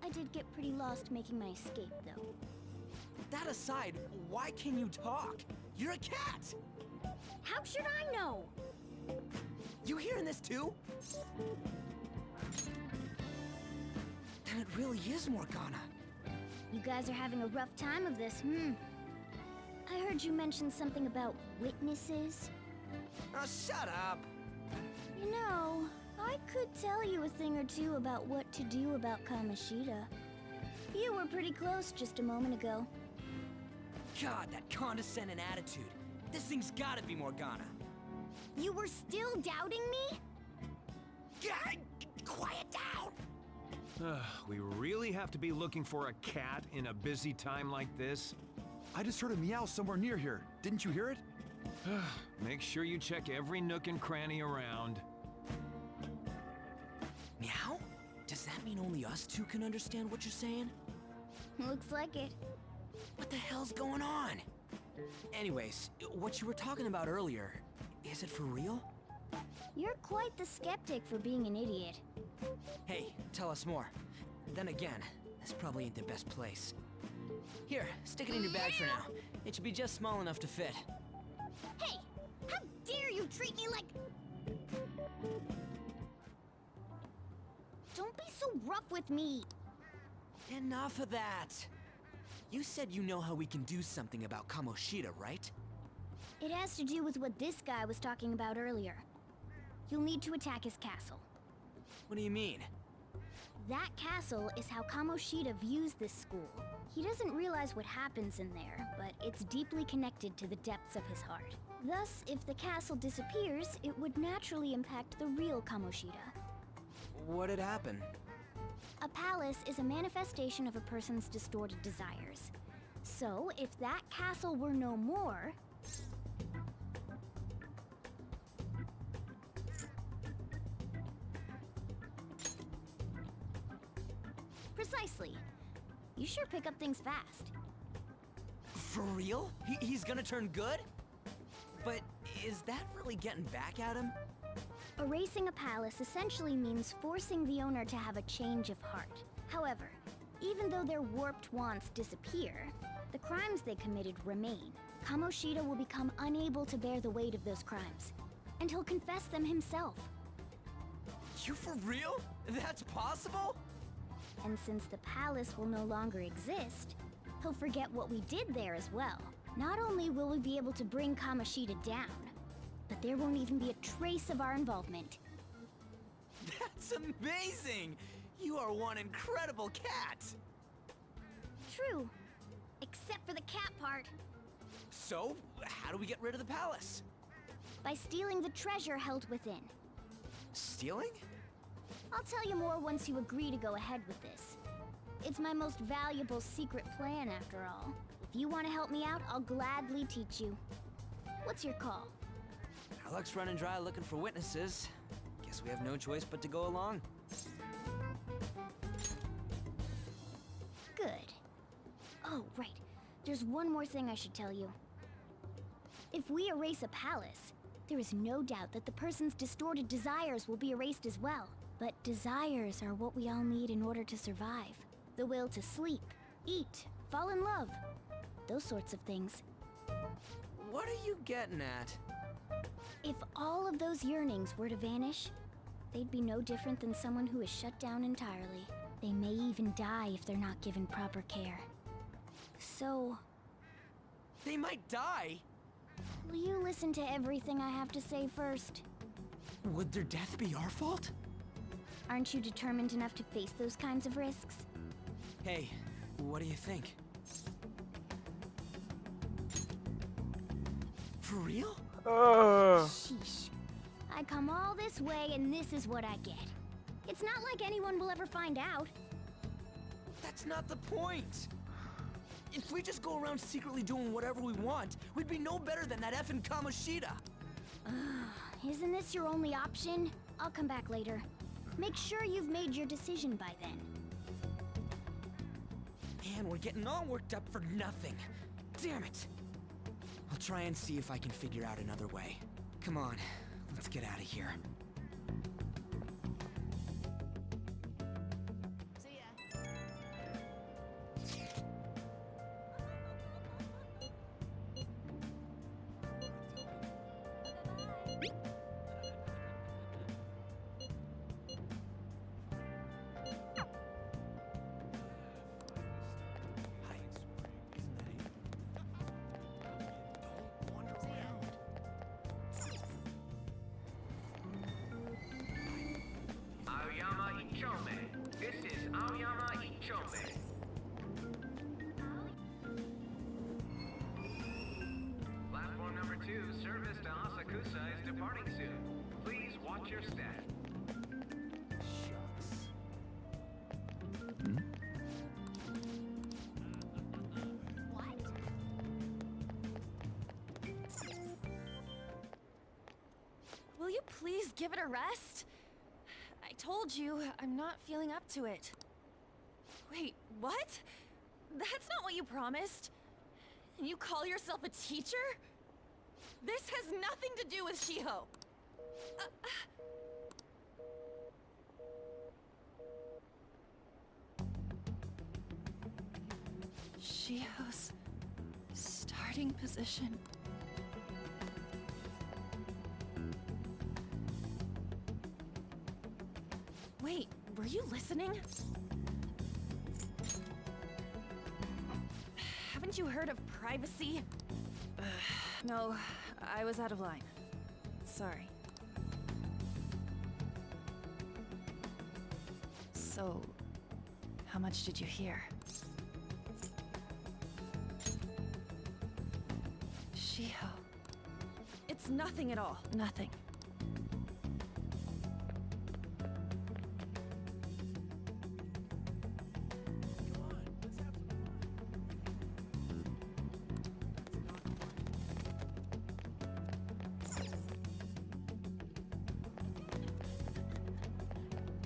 I did get pretty lost making my escape, though. That aside, why can you talk? You're a cat! How should I know? You hearing this too? Then it really is Morgana. You guys are having a rough time of this, I heard you mention something about witnesses. Oh, shut up! You know, I could tell you a thing or two about what to do about Kamoshida. You were pretty close just a moment ago. God, that condescending attitude. This thing's gotta be Morgana. You were still doubting me? God, quiet down! We really have to be looking for a cat in a busy time like this? I just heard a meow somewhere near here. Didn't you hear it? Make sure you check every nook and cranny around. Meow? Does that mean only us two can understand what you're saying? Looks like it. What the hell's going on? Anyways, what you were talking about earlier, is it for real? You're quite the skeptic for being an idiot. Hey, tell us more. Then again, this probably ain't the best place. Here, stick it in your bag for now. It should be just small enough to fit. Hey! How dare you treat me like... Don't be so rough with me! Enough of that! You said you know how we can do something about Kamoshida, right? It has to do with what this guy was talking about earlier. You'll need to attack his castle. What do you mean? That castle is how Kamoshida views this school. He doesn't realize what happens in there, but it's deeply connected to the depths of his heart. Thus, if the castle disappears, it would naturally impact the real Kamoshida. What'd happen? A palace is a manifestation of a person's distorted desires. So, if that castle were no more... Precisely. You sure pick up things fast. For real? He's gonna turn good? But is that really getting back at him? Erasing a palace essentially means forcing the owner to have a change of heart. However, even though their warped wants disappear, the crimes they committed remain. Kamoshida will become unable to bear the weight of those crimes, and he'll confess them himself. You for real? That's possible? And since the palace will no longer exist, he'll forget what we did there as well. Not only will we be able to bring Kamoshida down, but there won't even be a trace of our involvement. That's amazing! You are one incredible cat! True. Except for the cat part. So, how do we get rid of the palace? By stealing the treasure held within. Stealing? I'll tell you more once you agree to go ahead with this. It's my most valuable secret plan, after all. If you want to help me out, I'll gladly teach you. What's your call? Our luck's running dry looking for witnesses. Guess we have no choice but to go along. Good. Oh, right. There's one more thing I should tell you. If we erase a palace, there is no doubt that the person's distorted desires will be erased as well. But desires are what we all need in order to survive. The will to sleep, eat, fall in love. Those sorts of things. What are you getting at? If all of those yearnings were to vanish, they'd be no different than someone who is shut down entirely. They may even die if they're not given proper care. So... They might die? Will you listen to everything I have to say first? Would their death be our fault? Aren't you determined enough to face those kinds of risks? Hey, what do you think? For real? Sheesh. I come all this way and this is what I get. It's not like anyone will ever find out. That's not the point! If we just go around secretly doing whatever we want, we'd be no better than that effing Kamoshida! Isn't this your only option? I'll come back later. Make sure you've made your decision by then. Man, we're getting all worked up for nothing. Damn it! I'll try and see if I can figure out another way. Come on, let's get out of here. See ya. Aoyama Ichome. This is Aoyama Ichome. Platform number 2, service to Asakusa is departing soon. Please watch your step. give it a rest? I told you, I'm not feeling up to it. Wait, what? That's not what you promised. And you call yourself a teacher? This has nothing to do with Shiho. Shiho's starting position. Wait, were you listening? Haven't you heard of privacy? No, I was out of line. Sorry. So, how much did you hear? Shiho. It's nothing at all. Nothing.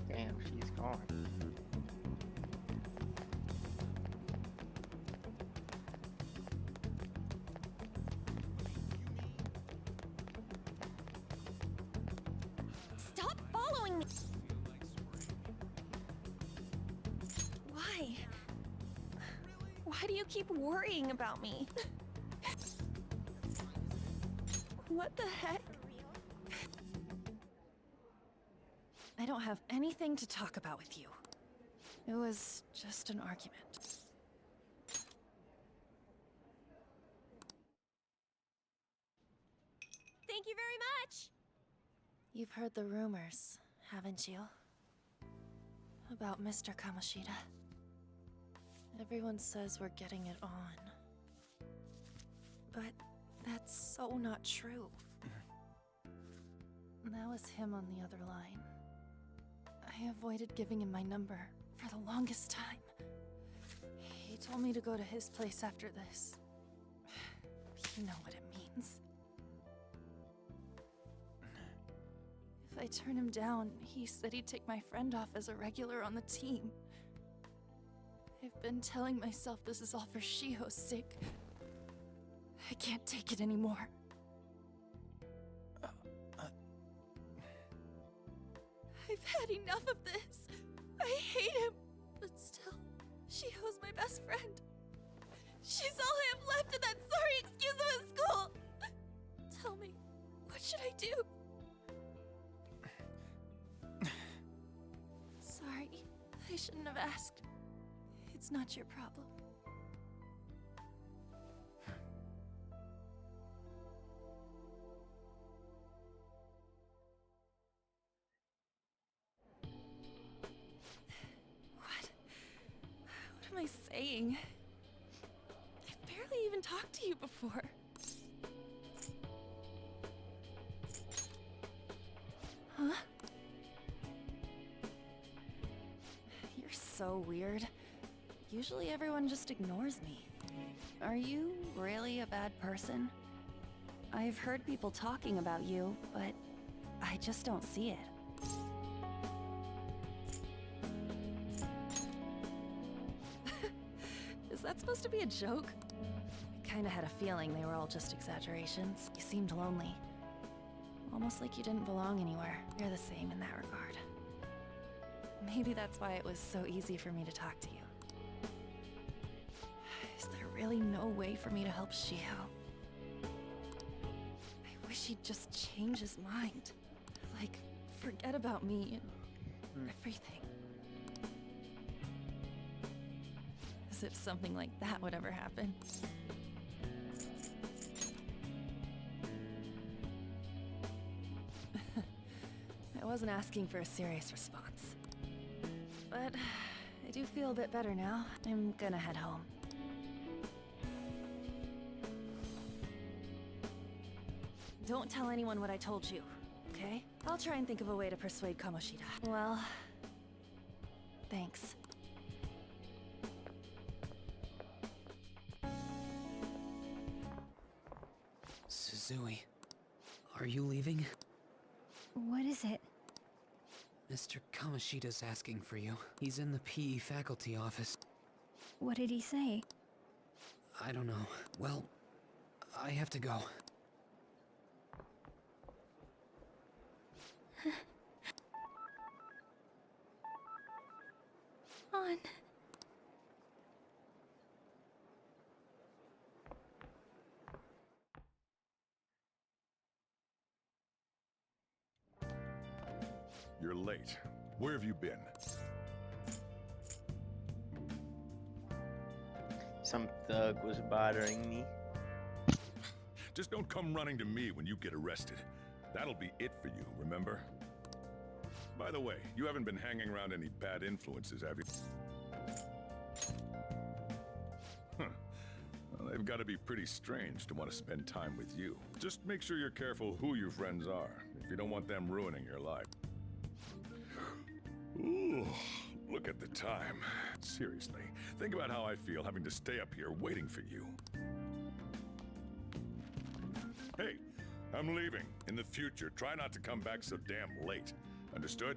Damn, she's gone. Stop following me! Why? Why do you keep worrying about me? What the heck? I don't have anything to talk about with you. It was just an argument. Thank you very much! You've heard the rumors, haven't you? About Mr. Kamoshida. Everyone says we're getting it on. But that's so not true. That was him on the other line. I avoided giving him my number for the longest time. He told me to go to his place after this. You know what it means. If I turn him down, he said he'd take my friend off as a regular on the team. I've been telling myself this is all for Shiho's sake. I can't take it anymore. I've had enough of this. I hate him. But still, Shiho's my best friend. She's all I have left in that sorry excuse of a school. Tell me, what should I do? Sorry, I shouldn't have asked. It's not your problem. What am I saying? I've barely even talked to you before. Huh? You're so weird. Usually everyone just ignores me. Are you really a bad person? I've heard people talking about you, but I just don't see it. Is that supposed to be a joke? I kinda had a feeling they were all just exaggerations. You seemed lonely. Almost like you didn't belong anywhere. You're the same in that regard. Maybe that's why it was so easy for me to talk to you. Is there really no way for me to help Shiho? I wish he'd just change his mind. Like, forget about me and everything. As if something like that would ever happen. I wasn't asking for a serious response. But I do feel a bit better now. I'm gonna head home. Don't tell anyone what I told you, okay? I'll try and think of a way to persuade Kamoshida. Well, thanks. Suzui, are you leaving? What is it? Mr. Kamoshida's asking for you. He's in the PE faculty office. What did he say? I don't know. Well, I have to go. On. You're late. Where have you been? Some thug was bothering me. Just don't come running to me when you get arrested. That'll be it for you, remember? By the way, you haven't been hanging around any bad influences, have you? Huh. Well, they've got to be pretty strange to want to spend time with you. Just make sure you're careful who your friends are, if you don't want them ruining your life. Ooh, look at the time. Seriously, think about how I feel having to stay up here waiting for you. Hey, I'm leaving. In the future, try not to come back so damn late. Understood?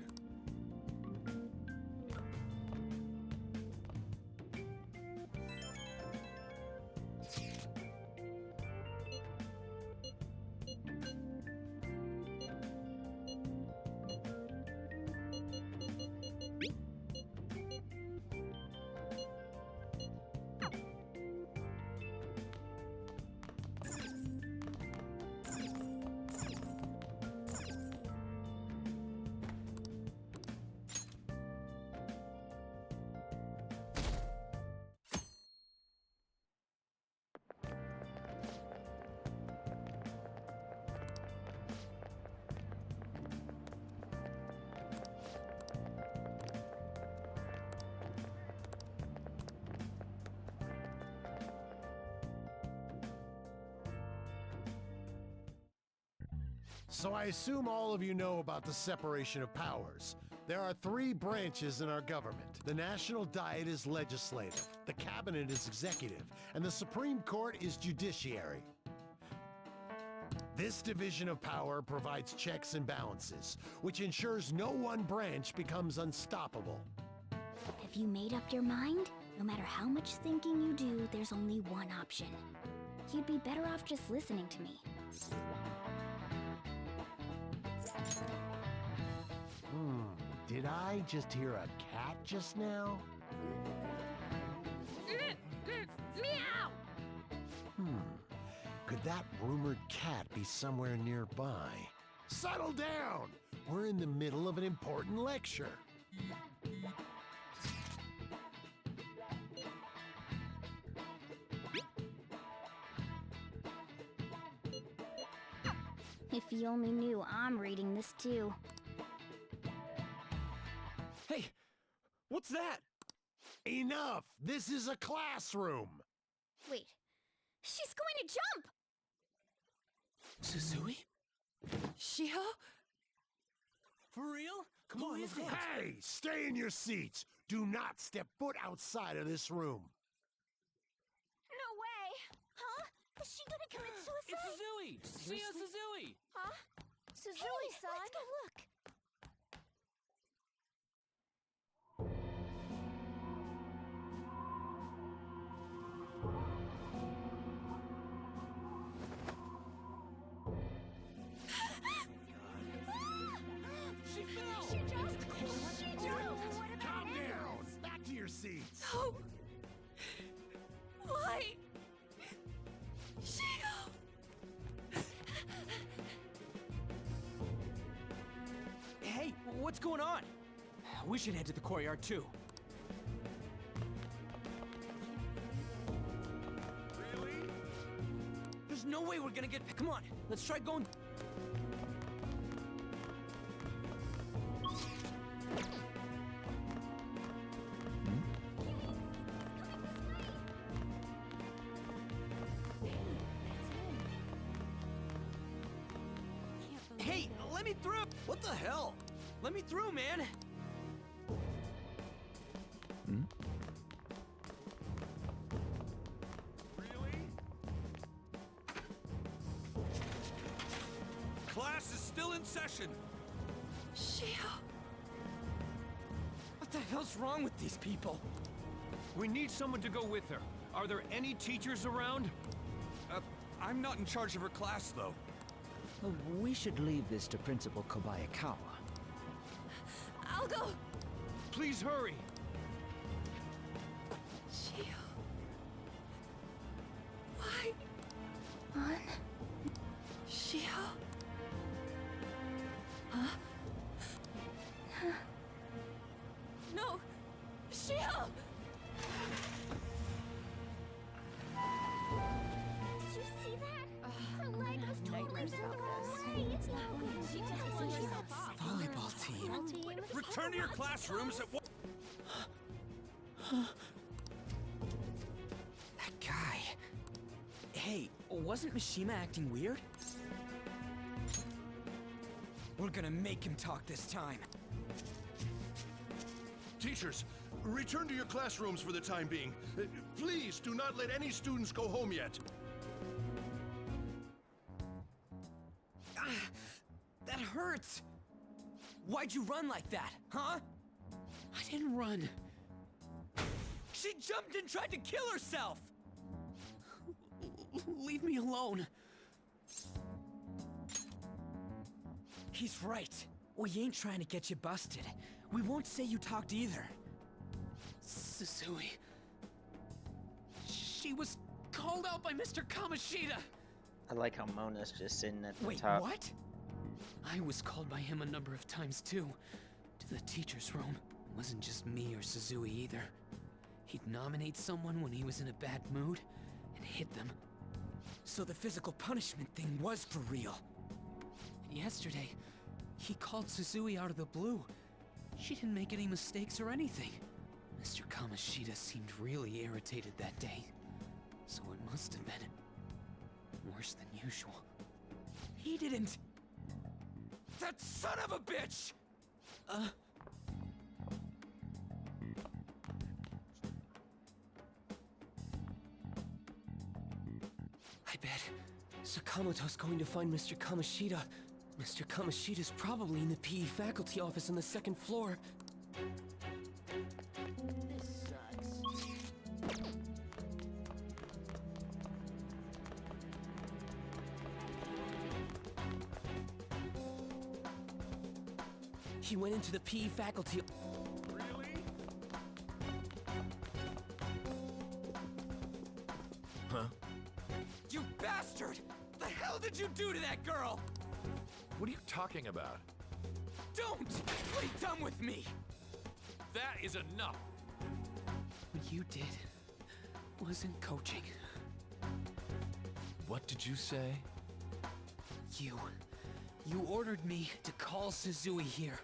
So I assume all of you know about the separation of powers. There are 3 branches in our government. The National Diet is legislative, the Cabinet is executive, and the Supreme Court is judiciary. This division of power provides checks and balances, which ensures no one branch becomes unstoppable. Have you made up your mind? No matter how much thinking you do, there's only one option. You'd be better off just listening to me. Did I just hear a cat just now? Meow! Could that rumored cat be somewhere nearby? Settle down! We're in the middle of an important lecture. If you only knew I'm reading this too. Hey, what's that? Enough! This is a classroom! Wait, she's going to jump! Suzui? Shiho? For real? Come on, let's go. Hey! Stay in your seats! Do not step foot outside of this room! No way! Huh? Is she gonna commit suicide? It's Suzui! See us, Suzui! Huh? Suzui-san? Let's go look! She fell! She jumped! Calm down! Back to your seats! Oh! Why? Shiho! Hey, what's going on? We should head to the courtyard too. Really? There's no way we're gonna get. Come on, let's try going. Hey, let me through! What the hell? Let me through, man! Really? Class is still in session. What the hell's wrong with these people? We need someone to go with her. Are there any teachers around? I'm not in charge of her class, though. We should leave this to Principal Kobayakawa. I'll go. Please hurry. Shio. Why? On. Shio. Huh? No! Shio! Did you see that? Her leg was totally bent the wrong way. It's not good. She takes herself off. Volleyball team. Return to your classrooms at once. That guy. Hey, wasn't Mishima acting weird? We're gonna make him talk this time. Teachers, return to your classrooms for the time being. Please do not let any students go home yet. That hurts! Why'd you run like that, huh? I didn't run. She jumped and tried to kill herself! Leave me alone. He's right. We ain't trying to get you busted. We won't say you talked either. Susui. She was called out by Mr. Kamoshida! I like how Mona's just sitting at the Wait, top. what? I was called by him a number of times too. To the teacher's room. It wasn't just me or Susui either. He'd nominate someone when he was in a bad mood and hit them. So the physical punishment thing was for real. And yesterday, he called Susui out of the blue. She didn't make any mistakes or anything. Mr. Kamoshida seemed really irritated that day. So it must have been worse than usual. He didn't... That son of a bitch! I bet Sakamoto's going to find Mr. Kamoshida. Mr. Kamoshida's probably in the PE faculty office on the second floor. This sucks. He went into the PE faculty... Really? Huh? You bastard! The hell did you do to that girl? What are you talking about? Don't play dumb with me! That is enough! What you did wasn't coaching. What did you say? You ordered me to call Susui here.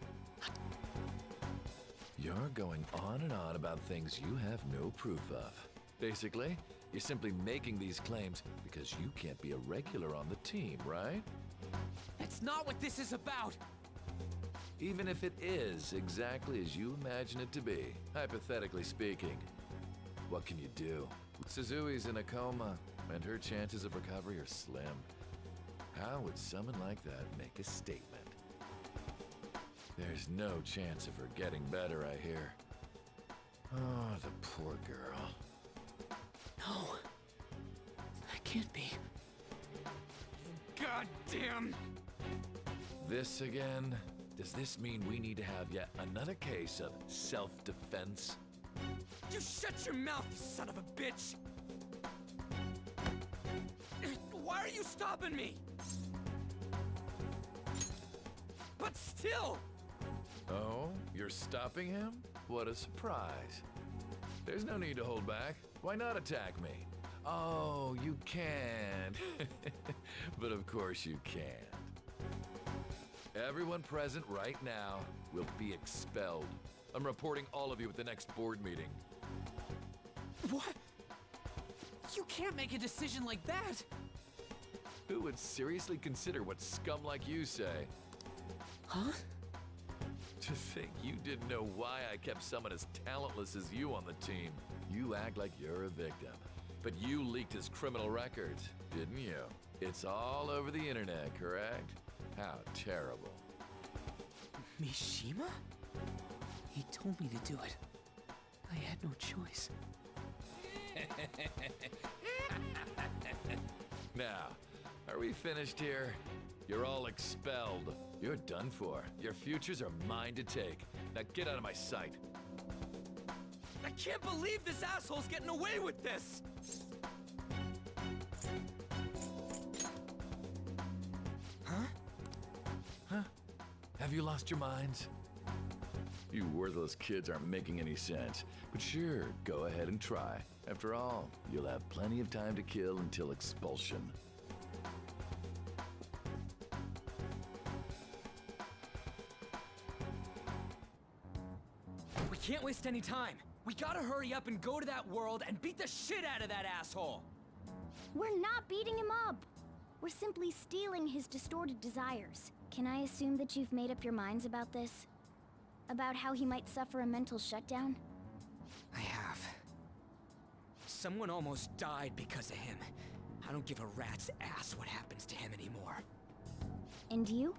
You're going on and on about things you have no proof of. Basically, you're simply making these claims because you can't be a regular on the team, right? That's not what this is about! Even if it is exactly as you imagine it to be, hypothetically speaking, what can you do? Suzui's in a coma, and her chances of recovery are slim. How would someone like that make a statement? There's no chance of her getting better, I hear. Oh, the poor girl. No. That can't be. Goddamn! This again? Does this mean we need to have yet another case of self-defense? You shut your mouth, you son of a bitch! Why are you stopping me? But still! Oh, you're stopping him? What a surprise. There's no need to hold back. Why not attack me? Oh, you can. But of course you can't. Everyone present right now will be expelled. I'm reporting all of you at the next board meeting. What? You can't make a decision like that! Who would seriously consider what scum like you say? Huh? To think you didn't know why I kept someone as talentless as you on the team. You act like you're a victim. But you leaked his criminal records, didn't you? It's all over the internet, correct? How terrible. Mishima? He told me to do it. I had no choice. Now, are we finished here? You're all expelled. You're done for. Your futures are mine to take. Now get out of my sight. I can't believe this asshole's getting away with this! Huh? Have you lost your minds? You worthless kids aren't making any sense. But sure, go ahead and try. After all, you'll have plenty of time to kill until expulsion. We can't waste any time. We gotta hurry up and go to that world and beat the shit out of that asshole! We're not beating him up. We're simply stealing his distorted desires. Can I assume that you've made up your minds about this? About how he might suffer a mental shutdown? I have. Someone almost died because of him. I don't give a rat's ass what happens to him anymore. And you?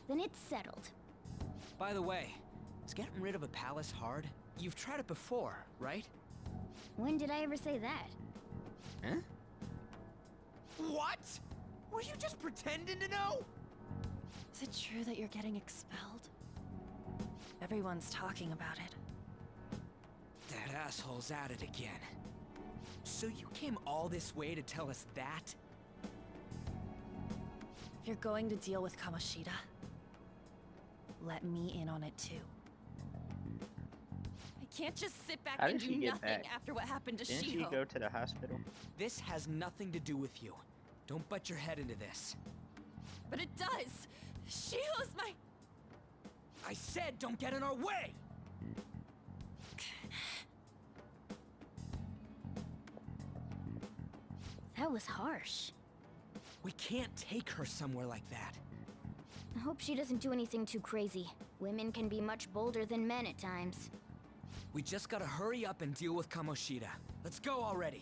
Then it's settled. By the way, is getting rid of a palace hard? You've tried it before, right? When did I ever say that? Huh? What? Were you just pretending to know? Is it true that you're getting expelled? Everyone's talking about it. That asshole's at it again. So you came all this way to tell us that? If you're going to deal with Kamoshida, let me in on it too. I can't just sit back How and did do she get nothing back? after what happened to Didn't she Shiho. go to the hospital? This has nothing to do with you. Don't butt your head into this. But it does! Shiho's my... I said don't get in our way! That was harsh. We can't take her somewhere like that. I hope she doesn't do anything too crazy. Women can be much bolder than men at times. We just gotta hurry up and deal with Kamoshida. Let's go already.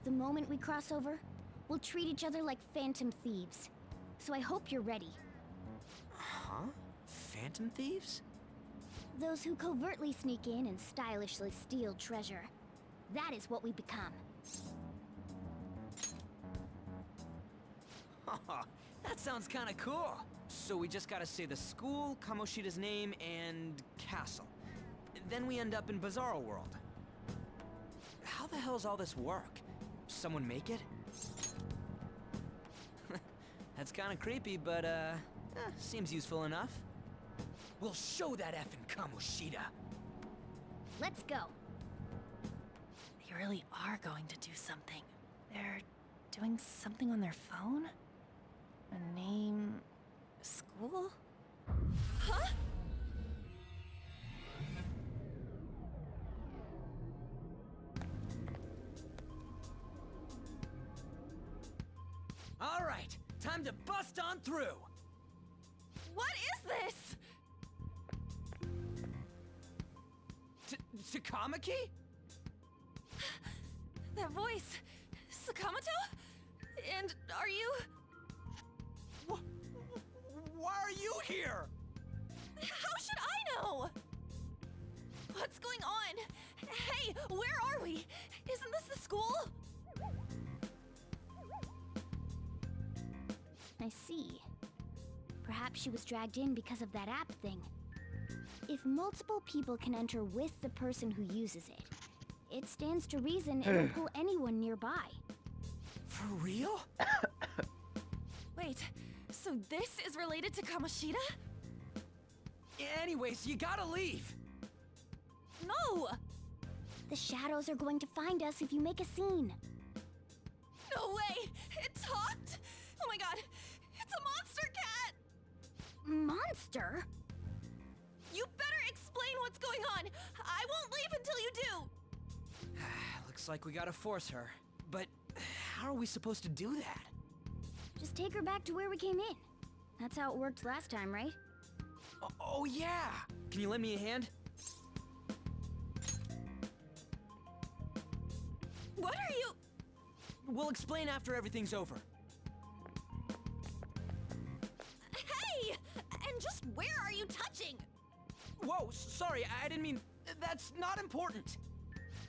The moment we cross over, we'll treat each other like phantom thieves. So I hope you're ready. Huh? Phantom thieves? Those who covertly sneak in and stylishly steal treasure. That is what we become. That sounds kinda cool. So we just gotta say the school, Kamoshida's name, and castle. Then we end up in Bizarro World. How the hell's all this work? Someone make it? That's kinda creepy, but seems useful enough. We'll show that effing Kamoshida. Let's go. They really are going to do something. They're doing something on their phone? A name... school? Huh? All right, time to bust on through. What is this? Takamaki? That voice... Sakamoto? And are you... Why are you here? How should I know? What's going on? Hey, where are we? Isn't this the school? I see. Perhaps she was dragged in because of that app thing. If multiple people can enter with the person who uses it, it stands to reason it'll pull anyone nearby. For real? Wait, so this is related to Kamoshida? Anyways, you gotta leave. No! The shadows are going to find us if you make a scene. No way! It talked? Oh my god! It's a monster cat! Monster? You better explain what's going on! I won't leave until you do! Looks like we gotta force her. But how are we supposed to do that? Just take her back to where we came in. That's how it worked last time, right? Oh yeah! Can you lend me a hand? What are you... We'll explain after everything's over. Hey! And just where are you touching? Whoa, sorry, I didn't mean... That's not important.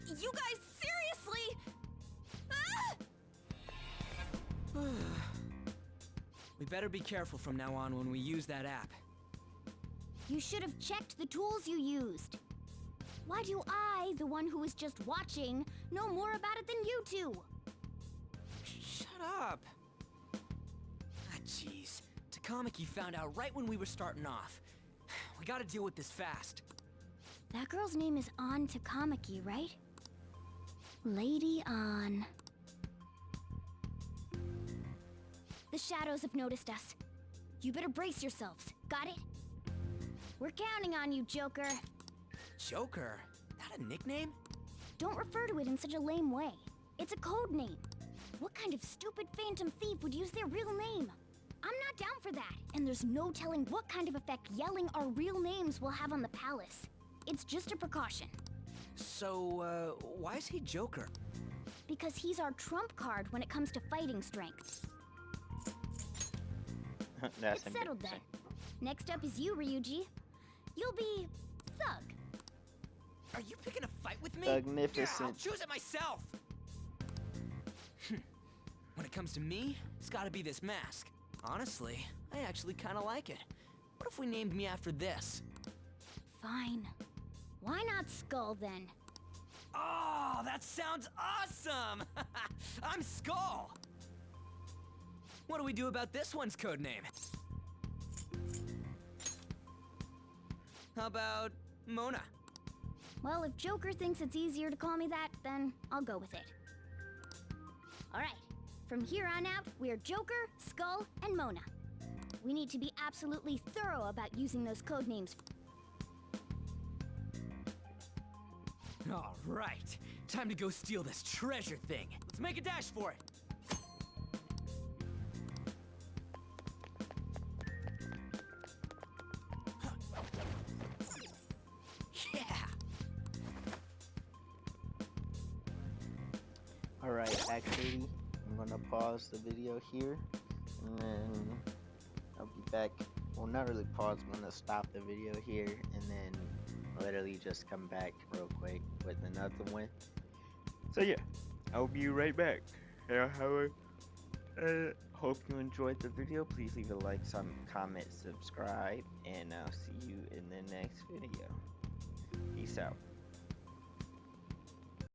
You guys, seriously? Ah! We better be careful from now on when we use that app. You should have checked the tools you used. Why do I, the one who was just watching, know more about it than you two? Shut up. Ah, jeez. Takamaki found out right when we were starting off. We gotta deal with this fast. That girl's name is An Takamaki, right? Lady An. The shadows have noticed us. You better brace yourselves. Got it? We're counting on you, Joker. Joker? That a nickname? Don't refer to it in such a lame way. It's a code name. What kind of stupid phantom thief would use their real name? I'm not down for that, and there's no telling what kind of effect yelling our real names will have on the palace. It's just a precaution. So, why is he Joker? Because he's our trump card when it comes to fighting strength. That's It's settled then. Next up is you, Ryuji. You'll be Thug. Are you picking a fight with me? Magnificent. Yeah, I'll choose it myself. When it comes to me, it's gotta be this mask. Honestly, I actually kinda like it. What if we named me after this? Fine. Why not Skull then? Oh, that sounds awesome! I'm Skull! What do we do about this one's code name? How about Mona? Well, if Joker thinks it's easier to call me that, then I'll go with it. Alright, from here on out, we're Joker, Skull, and Mona. We need to be absolutely thorough about using those code names. Alright, time to go steal this treasure thing. Let's make a dash for it. Yeah! Alright, actually, I'm gonna pause the video here, and then I'll be back. Well, not really pause, I'm gonna stop the video here, and then literally just come back real quick with another one. So yeah, I'll be right back. Hope you enjoyed the video. Please leave a like, some comment, subscribe, and I'll see you in the next video. Peace out.